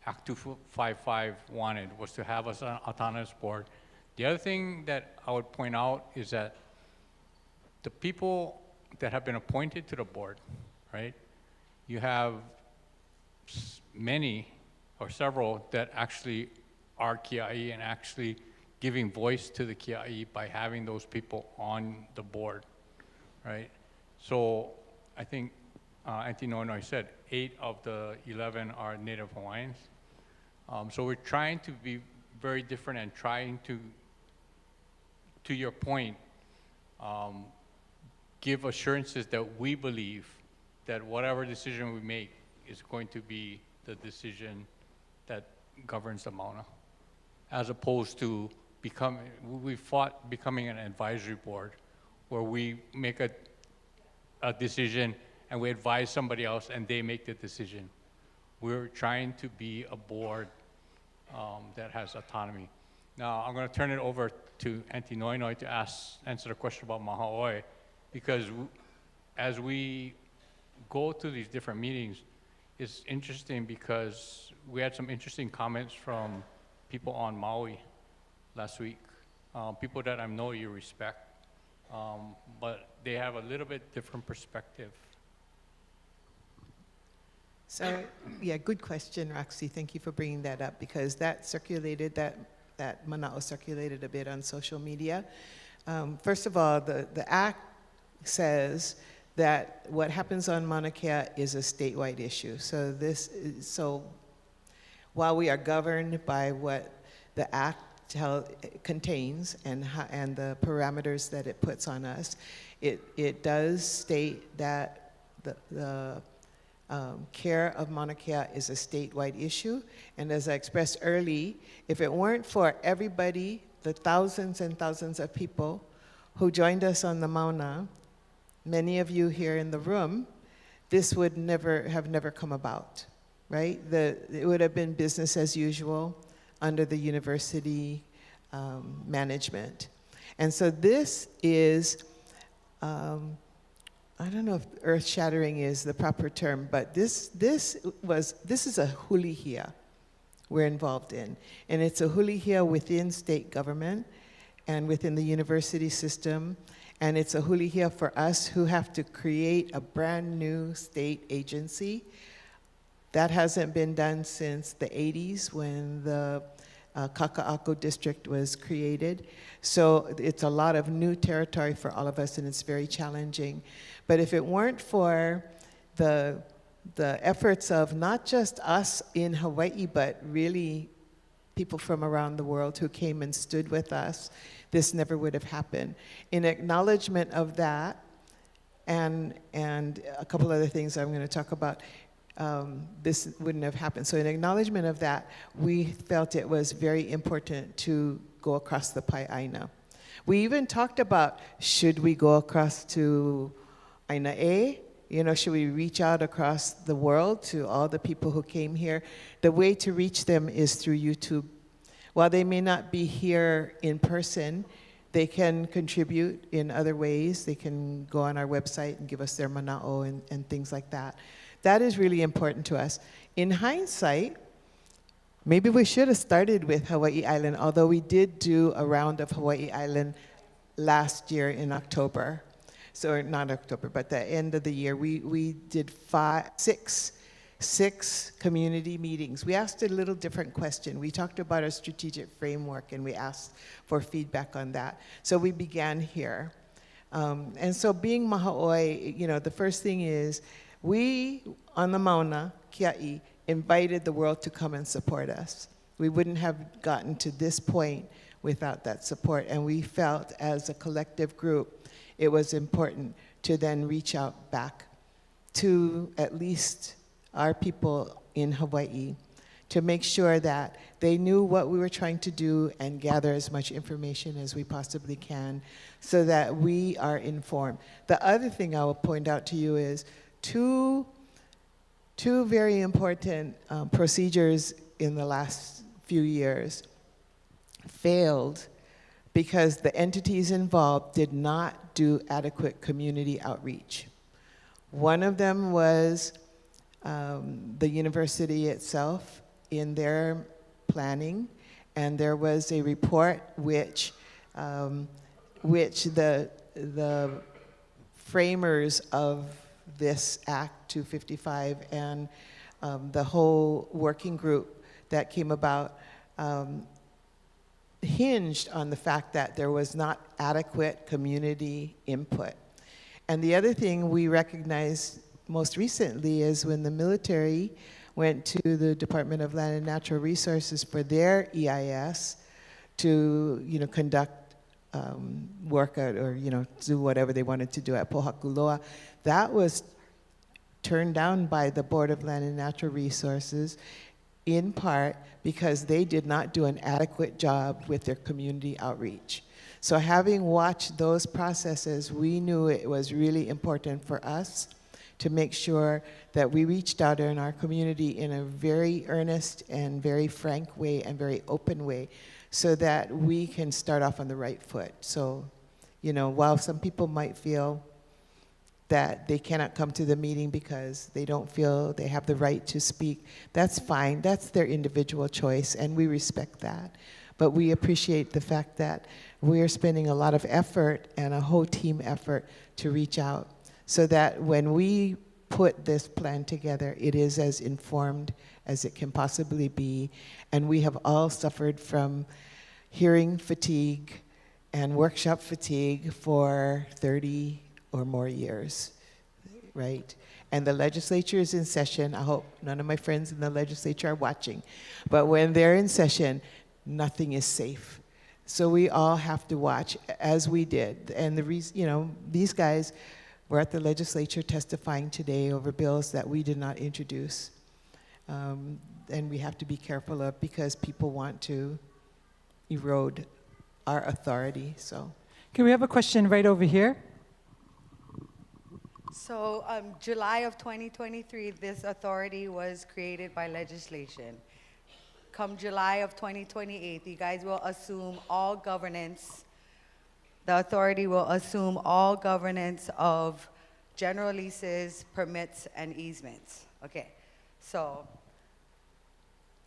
Act 255 wanted, was to have us an autonomous board. The other thing that I would point out is that the people that have been appointed to the board, right? You have many or several that actually are Kia'i and actually giving voice to the Kia'i by having those people on the board, right? So I think Auntie Noinoi said 8 of the 11 are Native Hawaiians. So we're trying to be very different and trying to your point, give assurances that we believe that whatever decision we make is going to be the decision that governs the Mauna, as opposed to we fought becoming an advisory board where we make a decision and we advise somebody else and they make the decision. We're trying to be a board that has autonomy. Now, I'm going to turn it over to Auntie Noinoi to answer the question about Maha'oi, because as we go to these different meetings, it's interesting because we had some interesting comments from people on Maui last week, people that I know you respect, but they have a little bit different perspective. So, yeah, good question, Roxy. Thank you for bringing that up, because that circulated, that mana'o circulated a bit on social media. First of all, the Act says that what happens on Mauna Kea is a statewide issue. So while we are governed by what the Act contains and the parameters that it puts on us, it does state that the care of Mauna Kea is a statewide issue. And as I expressed early, if it weren't for everybody, the thousands and thousands of people who joined us on the Mauna, many of you here in the room, this would never come about, right? It would have been business as usual under the university management. And so this is, I don't know if earth-shattering is the proper term, but this is a hulihia we're involved in. And it's a hulihia within state government and within the university system. And it's a hulihia for us who have to create a brand new state agency. That hasn't been done since the 80s when the Kaka'ako district was created. So it's a lot of new territory for all of us, and it's very challenging. But if it weren't for the efforts of not just us in Hawaii, but really people from around the world who came and stood with us, this never would have happened. In acknowledgement of that, and a couple other things I'm going to talk about, this wouldn't have happened. So in acknowledgement of that, we felt it was very important to go across the Pai'aina. We even talked about, should we go across to Aina A? You know, should we reach out across the world to all the people who came here? The way to reach them is through YouTube. While they may not be here in person, they can contribute in other ways. They can go on our website and give us their mana'o and things like that. That is really important to us. In hindsight, maybe we should have started with Hawaii Island, although we did do a round of Hawaii Island last year in October. So not October, but the end of the year, we did six community meetings. We asked a little different question. We talked about our strategic framework, and we asked for feedback on that. So we began here. And so being Maha'oi, you know, the first thing is, we, on the Mauna Kea'i, invited the world to come and support us. We wouldn't have gotten to this point without that support, and we felt as a collective group it was important to then reach out back to at least our people in Hawaii to make sure that they knew what we were trying to do and gather as much information as we possibly can so that we are informed. The other thing I will point out to you is two very important procedures in the last few years failed because the entities involved did not do adequate community outreach. One of them was the university itself in their planning, and there was a report which the framers of this Act 255 and the whole working group that came about hinged on the fact that there was not adequate community input. And the other thing we recognized most recently is when the military went to the Department of Land and Natural Resources for their EIS to, you know, conduct work at, or, you know, do whatever they wanted to do at Pohakuloa. That was turned down by the Board of Land and Natural Resources in part because they did not do an adequate job with their community outreach. So having watched those processes, we knew it was really important for us to make sure that we reached out in our community in a very earnest and very frank way and very open way so that we can start off on the right foot. So, you know, while some people might feel that they cannot come to the meeting because they don't feel they have the right to speak, that's fine. That's their individual choice, and we respect that. But we appreciate the fact that we're spending a lot of effort and a whole team effort to reach out so that when we put this plan together, it is as informed as it can possibly be. And we have all suffered from hearing fatigue and workshop fatigue for 30 or more years, right? And the legislature is in session. I hope none of my friends in the legislature are watching. But when they're in session, nothing is safe. So we all have to watch, as we did. And the reason, you know, these guys We're at the legislature testifying today over bills that we did not introduce. And we have to be careful of because people want to erode our authority, so. Okay, we have a question right over here. So July of 2023, this authority was created by legislation. Come July of 2028, you guys will assume all governance. The authority will assume all governance of general leases, permits, and easements. Okay, so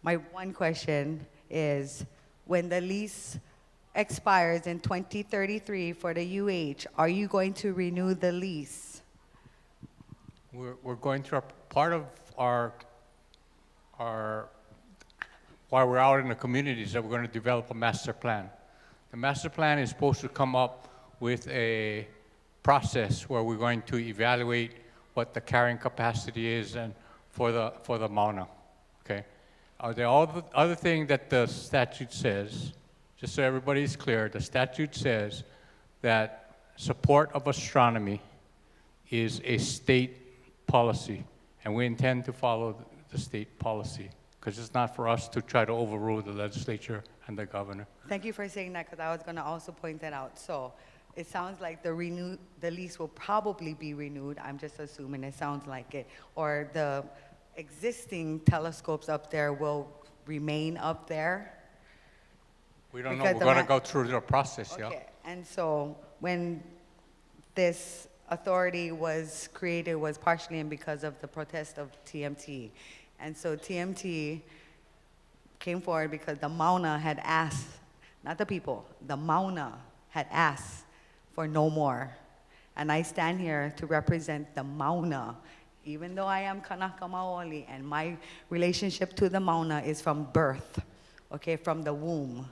my one question is, when the lease expires in 2033 for the UH, are you going to renew the lease? We're going through part of our while we're out in the communities that we're going to develop a master plan. The master plan is supposed to come up with a process where we're going to evaluate what the carrying capacity is and for the MAUNA. Okay. The other thing that the statute says, just so everybody's clear, the statute says that support of astronomy is a state policy, and we intend to follow the state policy because it's not for us to try to overrule the legislature and the governor. Thank you for saying that, because I was going to also point that out. So it sounds like the lease will probably be renewed. I'm just assuming it sounds like it. Or the existing telescopes up there will remain up there. We don't know. We're going to go through the process, yeah. Okay. And so when this authority was created was partially because of the protest of TMT. And so TMT came forward because the MAUNA had asked, not the people, the MAUNA had asked for no more. And I stand here to represent the MAUNA, even though I am Kanaka Maoli, and my relationship to the MAUNA is from birth, okay, from the womb.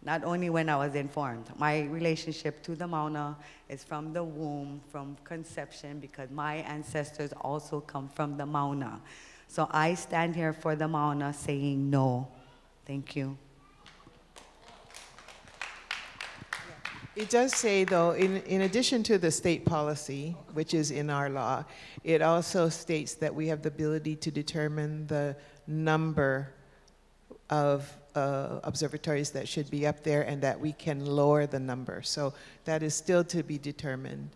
Not only when I was informed. My relationship to the MAUNA is from the womb, from conception, because my ancestors also come from the MAUNA. So I stand here for the MAUNA saying no. Thank you. It does say, though, in addition to the state policy, which is in our law, it also states that we have the ability to determine the number of observatories that should be up there and that we can lower the number. So that is still to be determined.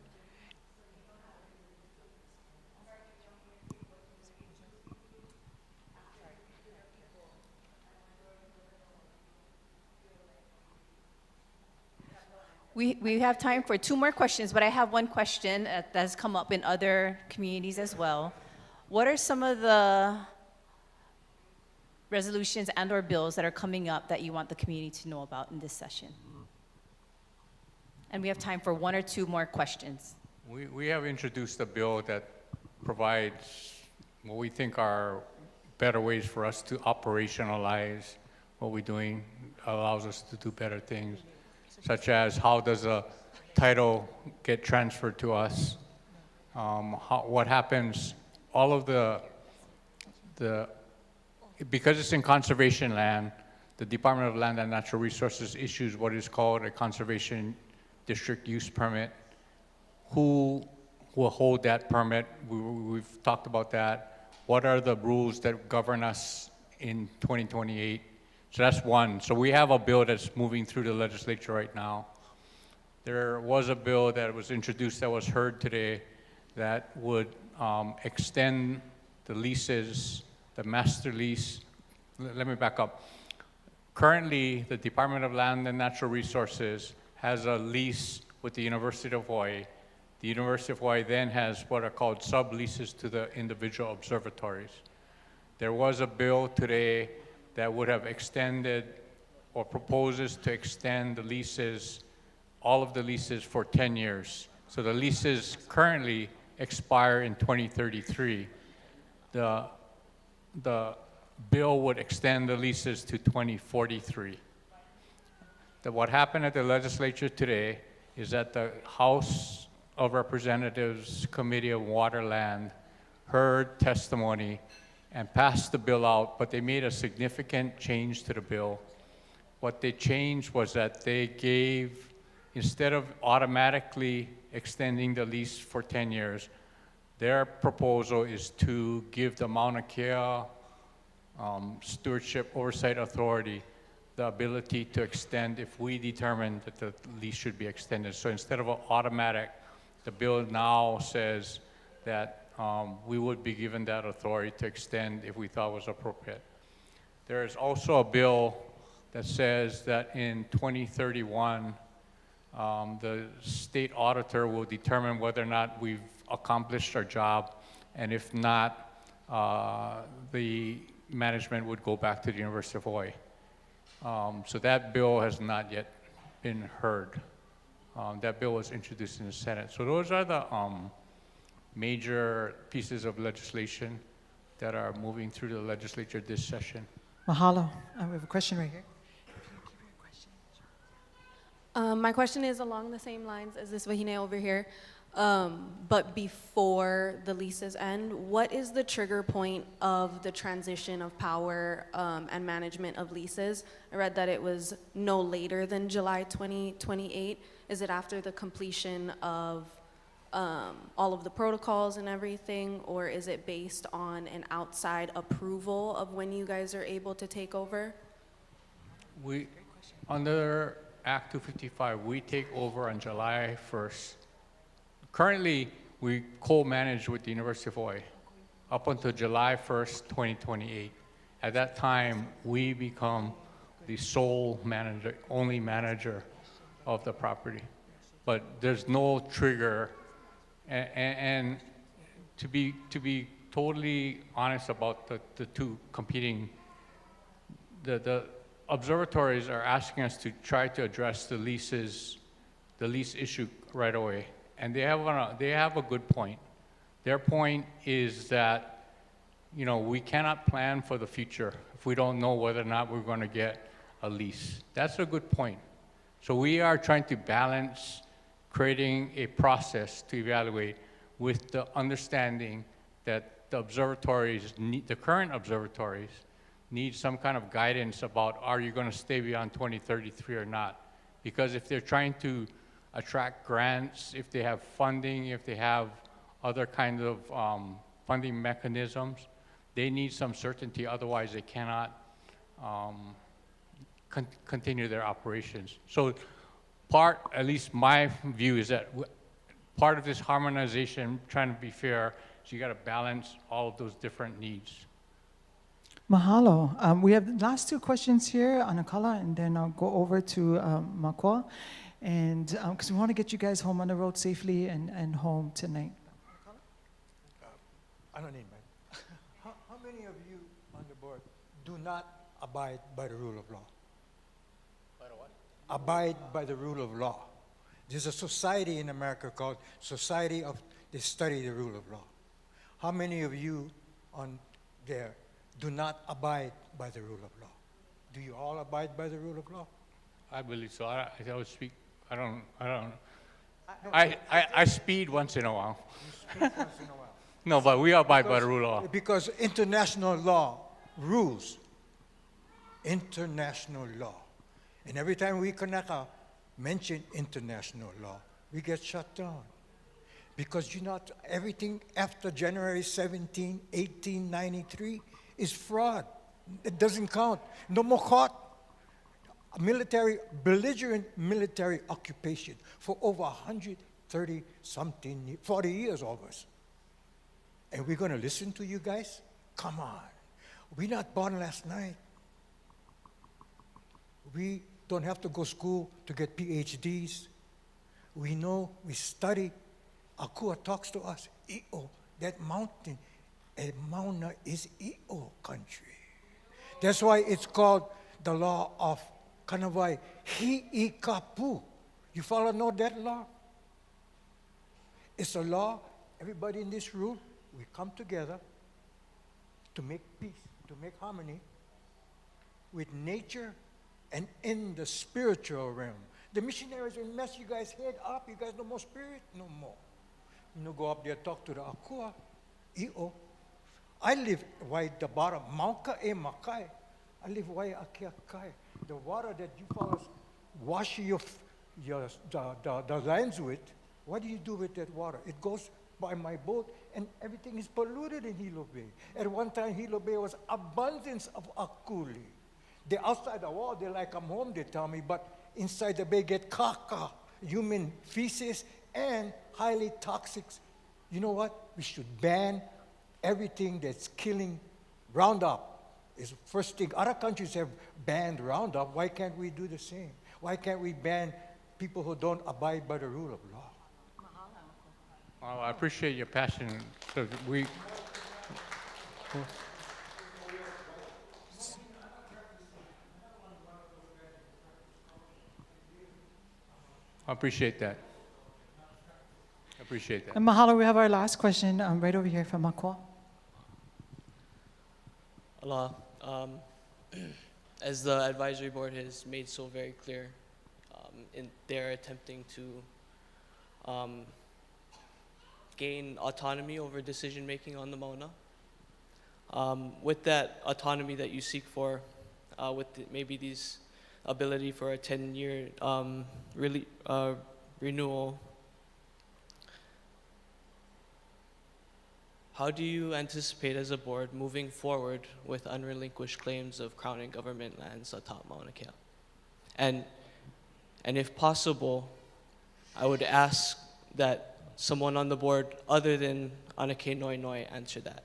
We have time for 2 more questions, but I have one question that has come up in other communities as well. What are some of the resolutions and or bills that are coming up that you want the community to know about in this session? And we have time for 1 or 2 more questions. We have introduced a bill that provides what we think are better ways for us to operationalize what we're doing, allows us to do better things, such as how does a title get transferred to us, what happens, all of because it's in conservation land, the Department of Land and Natural Resources issues what is called a conservation district use permit. Who will hold that permit? We've talked about that. What are the rules that govern us in 2028? So that's one. So we have a bill that's moving through the legislature right now. There was a bill that was introduced that was heard today that would extend the leases, the master lease. Let me back up. Currently, the Department of Land and Natural Resources has a lease with the University of Hawaii. The University of Hawaii then has what are called subleases to the individual observatories. There was a bill today that would have extended or proposes to extend the leases, all of the leases for 10 years. So the leases currently expire in 2033. The bill would extend the leases to 2043. What happened at the legislature today is that the House of Representatives Committee of Waterland heard testimony and passed the bill out, but they made a significant change to the bill. What they changed was that they gave instead of automatically extending the lease for 10 years, their proposal is to give the Mauna Kea Stewardship Oversight Authority the ability to extend if we determine that the lease should be extended. So instead of an automatic, the bill now says that we would be given that authority to extend if we thought was appropriate. There is also a bill that says that in 2031, the state auditor will determine whether or not we've accomplished our job, and if not, the management would go back to the University of Hawaii. So that bill has not yet been heard. That bill was introduced in the Senate. So those are the major pieces of legislation that are moving through the legislature this session. Mahalo. We have a question right here. My question is along the same lines as this Wahine over here, but before the leases end, what is the trigger point of the transition of power and management of leases? I read that it was no later than July 2028. Is it after the completion of all of the protocols and everything, or is it based on an outside approval of when you guys are able to take over? We, under Act 255, we take over on July 1st. Currently, we co-manage with the University of Hawaii up until July 1st, 2028. At that time, we become the sole manager, only manager of the property. But there's no trigger. And to be totally honest about the two competing, the observatories are asking us to try to address the lease issue right away. And they have a good point. Their point is that, you know, we cannot plan for the future if we don't know whether or not we're going to get a lease. That's a good point. So we are trying to balance creating a process to evaluate with the understanding that the observatories, the current observatories, need some kind of guidance about, are you going to stay beyond 2033 or not? Because if they're trying to attract grants, if they have funding, if they have other kinds of funding mechanisms, they need some certainty, otherwise they cannot continue their operations. So part, at least my view is that part of this harmonization, trying to be fair, is you got to balance all of those different needs. Mahalo. We have the last two questions here, Anakala, and then I'll go over to Makua. And because we want to get you guys home on the road safely and home tonight. I don't need mine. How many of you on the board do not abide by the rule of law? By the what? Abide by the rule of law. There's a society in America called Society of, they study the rule of law. How many of you on there do not abide by the rule of law? Do you all abide by the rule of law? I believe so. I would speak. I don't. I speed once in a while. You speak once in a while. No, but we abide by the rule of law. Because international law rules. International law. And every time we mention international law, we get shut down. Because you know, everything after January 17, 1893 is fraud. It doesn't count. No more caught. Belligerent military occupation for over 130-something, 40 years almost. And we're going to listen to you guys? Come on. We're not born last night. We don't have to go to school to get PhDs. We know, we study. Akua talks to us. I'o, that mountain, Mauna is I'o country. That's why it's called the law of Kanawai, Hi'ikapu. You follow know that law? It's a law, everybody in this room, we come together to make peace, to make harmony with nature and in the spiritual realm. The missionaries will mess you guys' head up. You guys no more spirit, no more. You know, go up there, talk to the Akua, I'o. I live why the bottom, Mauka e Makai. I live why Akiakai. The water that you fellows wash your the land's width, what do you do with that water? It goes by my boat, and everything is polluted in Hilo Bay. At one time, Hilo Bay was abundance of akuli. They're outside the wall, they're like, I'm home, they tell me, but inside the bay get caca, human feces, and highly toxic. You know what? We should ban everything that's killing. Roundup is the first thing. Other countries have banned Roundup. Why can't we do the same? Why can't we ban people who don't abide by the rule of law? Well, I appreciate your passion. So I appreciate that. I appreciate that. And mahalo, we have our last question right over here from Makwa. Allah, as the advisory board has made so very clear, they're attempting to gain autonomy over decision making on the Mauna. With that autonomy that you seek for, with maybe these ability for a 10-year renewal, how do you anticipate as a board moving forward with unrelinquished claims of Crown and government lands atop Mauna Kea? And if possible, I would ask that someone on the board other than Anake Noi Noi answer that.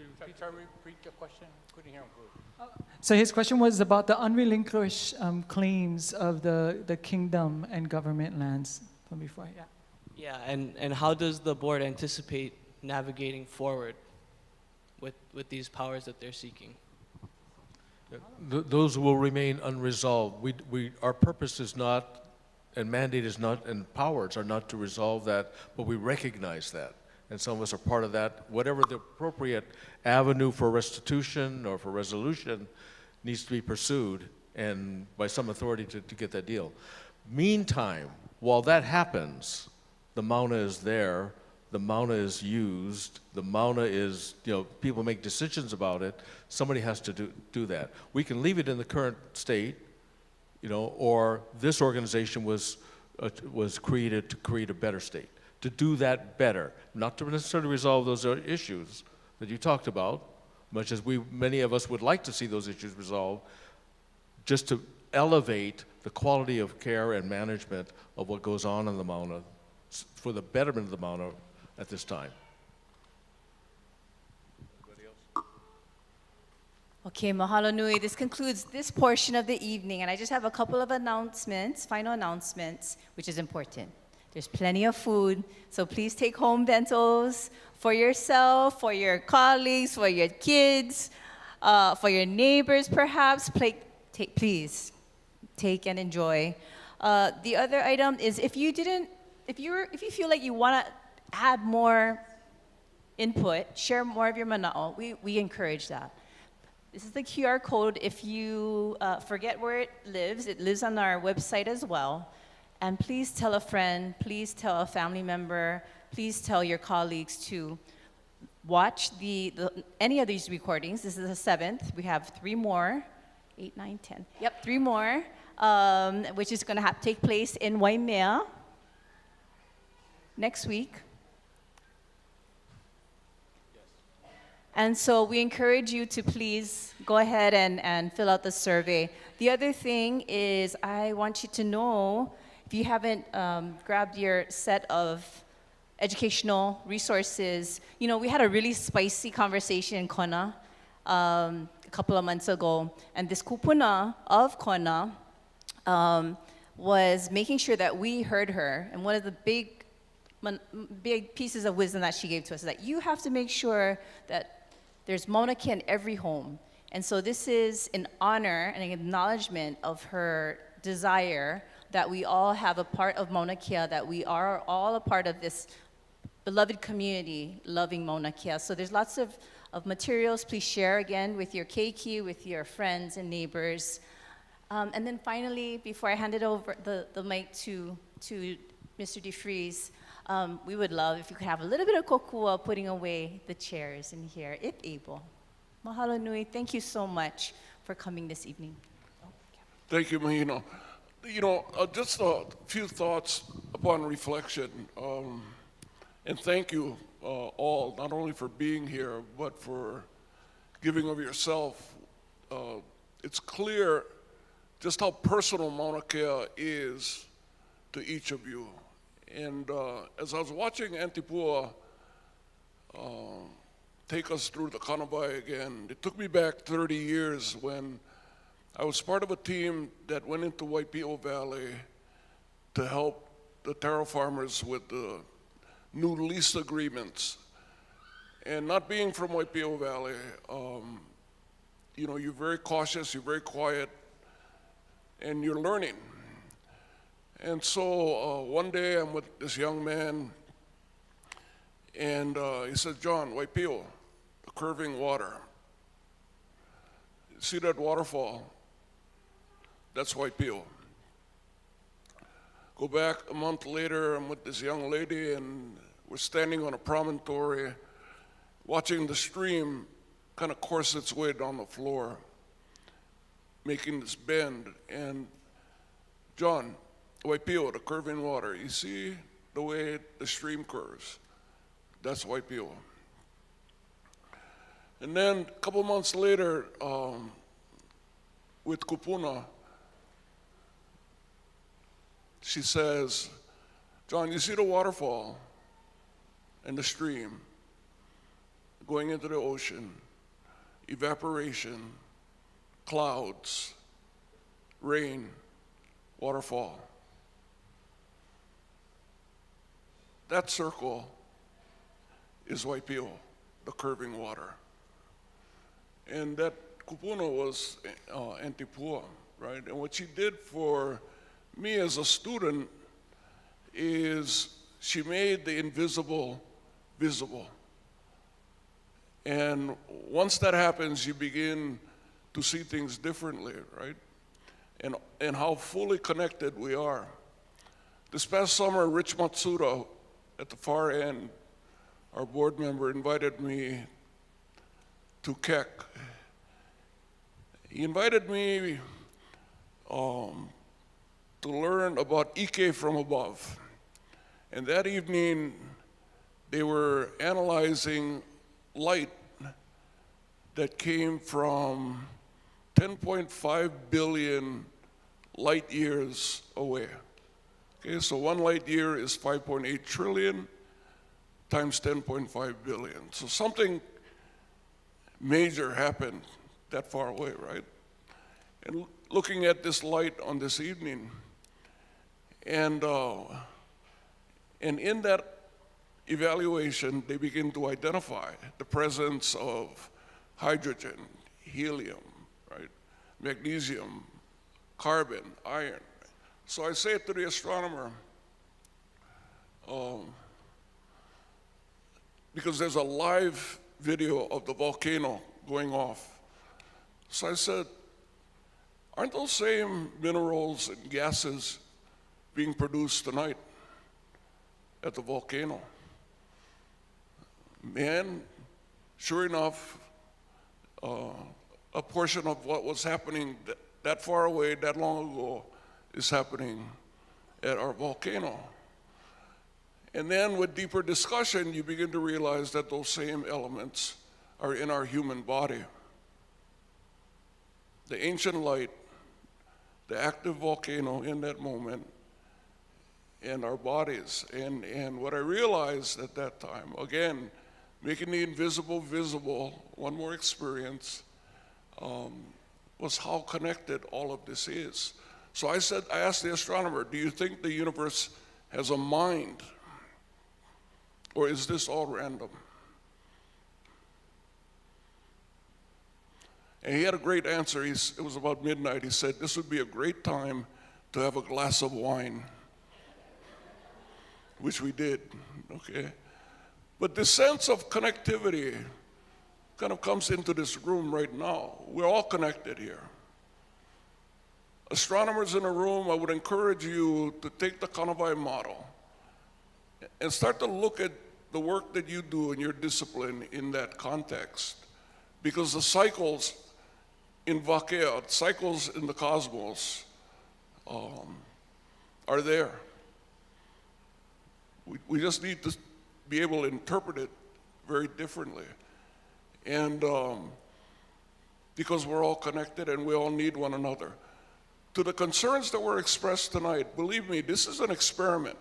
Repeat the question. Couldn't hear him good. So his question was about the unrelinquished claims of the kingdom and government lands from before. Yeah. Yeah, and how does the board anticipate navigating forward with these powers that they're seeking? Those will remain unresolved. Our purpose is not, and mandate is not, and powers are not to resolve that, but we recognize that. And some of us are part of that. Whatever the appropriate avenue for restitution or for resolution needs to be pursued and by some authority to get that deal. Meantime, while that happens, the Mauna is there, the Mauna is used, the Mauna is, people make decisions about it, somebody has to do that. We can leave it in the current state, or this organization was created to create a better state, to do that better, not to necessarily resolve those issues that you talked about, much as many of us would like to see those issues resolved, just to elevate the quality of care and management of what goes on in the Mauna for the betterment of the Mauna at this time. Okay, mahalo nui. This concludes this portion of the evening, and I just have a couple of announcements, final announcements, which is important. There's plenty of food, so please take home bentos for yourself, for your colleagues, for your kids, for your neighbors perhaps. Please take and enjoy. The other item is if you feel like you want to add more input, share more of your mana'o, we encourage that. This is the QR code. If you forget where it lives on our website as well. And please tell a friend, please tell a family member, please tell your colleagues to watch any of these recordings. This is the 7th. We have 3 more, 8, 9, 10. Yep, 3 more, which is going to take place in Waimea next week. And so we encourage you to please go ahead and fill out the survey. The other thing is I want you to know, if you haven't grabbed your set of educational resources, we had a really spicy conversation in Kona a couple of months ago, and this kupuna of Kona was making sure that we heard her, and one of the big pieces of wisdom that she gave to us is that you have to make sure that there's Mauna Kea in every home. And so this is an honor and an acknowledgement of her desire that we all have a part of Mauna Kea, that we are all a part of this beloved community loving Mauna Kea. So there's lots of materials. Please share again with your keiki, with your friends and neighbors. And then finally, before I hand it over the mic to Mr. DeFries, we would love if you could have a little bit of kokua putting away the chairs in here, if able. Mahalo nui. Thank you so much for coming this evening. Thank you, Mahino. just a few thoughts upon reflection. And thank you all, not only for being here, but for giving of yourself. It's clear just how personal Mauna Kea is to each of you. And as I was watching Antipua take us through the Kanawai again, it took me back 30 years when I was part of a team that went into Waipio Valley to help the taro farmers with the new lease agreements. And not being from Waipio Valley, you're very cautious, you're very quiet, and you're learning. And so one day I'm with this young man, and he said, "John, Waipio, the curving water. See that waterfall? That's Waipio." Go back a month later, I'm with this young lady, and we're standing on a promontory, watching the stream kind of course its way down the floor, making this bend. And "John, Waipio, the curving water, you see the way the stream curves? That's Waipio." And then a couple months later, with Kupuna, she says, "John, you see the waterfall and the stream going into the ocean, evaporation, clouds, rain, waterfall. That circle is Waipio, the curving water." And that kupuna was Antipua, right? And what she did for me as a student is she made the invisible visible. And once that happens, you begin to see things differently, right? And how fully connected we are. This past summer, Rich Matsuda, at the far end, our board member, invited me to Keck. He invited me to learn about Ike from above. And that evening, they were analyzing light that came from 10.5 billion light years away. Okay, so 1 light year is 5.8 trillion times 10.5 billion. So something major happened that far away, right? And looking at this light on this evening, and in that evaluation, they begin to identify the presence of hydrogen, helium, right? Magnesium, carbon, iron. So I say to the astronomer, because there's a live video of the volcano going off. So I said, aren't those same minerals and gases being produced tonight at the volcano? And sure enough, a portion of what was happening that far away, that long ago, is happening at our volcano. And then with deeper discussion, you begin to realize that those same elements are in our human body. The ancient light, the active volcano in that moment, and our bodies. And what I realized at that time, again, making the invisible visible, one more experience, was how connected all of this is. So I asked the astronomer, do you think the universe has a mind? Or is this all random? And he had a great answer. It was about midnight. He said, this would be a great time to have a glass of wine, which we did, okay? But the sense of connectivity kind of comes into this room right now. We're all connected here. Astronomers in the room, I would encourage you to take the Kanawai model and start to look at the work that you do in your discipline in that context. Because the cycles in Vakea, cycles in the cosmos, are there. We just need to be able to interpret it very differently. And because we're all connected and we all need one another. To the concerns that were expressed tonight, believe me, this is an experiment,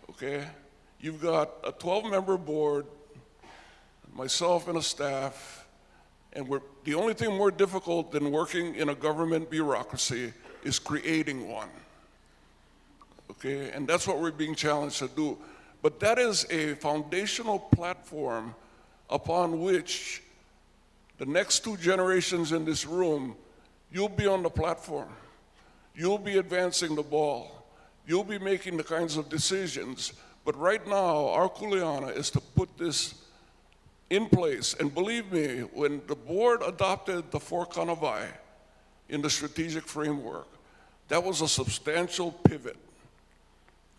okay? You've got a 12-member board, myself and a staff, and the only thing more difficult than working in a government bureaucracy is creating one, okay? And that's what we're being challenged to do. But that is a foundational platform upon which the next 2 generations in this room, you'll be on the platform. You'll be advancing the ball. You'll be making the kinds of decisions. But right now, our kuleana is to put this in place. And believe me, when the board adopted the 4 kanawai in the strategic framework, that was a substantial pivot.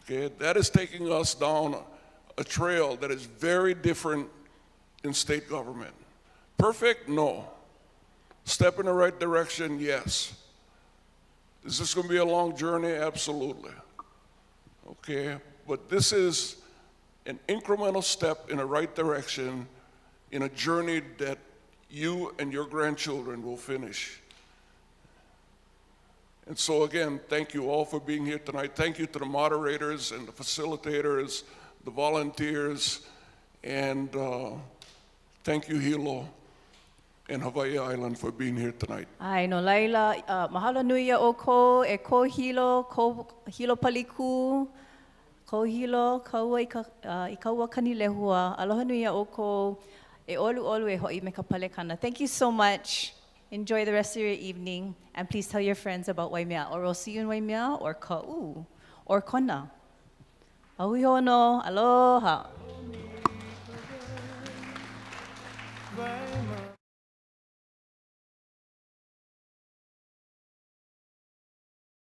Okay, that is taking us down a trail that is very different in state government. Perfect? No. Step in the right direction? Yes. Is this going to be a long journey? Absolutely. Okay, but this is an incremental step in the right direction in a journey that you and your grandchildren will finish. And so again, thank you all for being here tonight. Thank you to the moderators and the facilitators, the volunteers, and thank you, HILO and Hawaii Island for being here tonight. Ai no laila, mahalo nui o ko e ko hilo paliku, ko hilo kaua I kaua kanilehua. Aloha nui o ko e olu e hoi me ka palekana. Thank you so much. Enjoy the rest of your evening, and please tell your friends about Waimea, or we'll see you in Waimea, or Ka'u, or Kona. Ahui hono, aloha.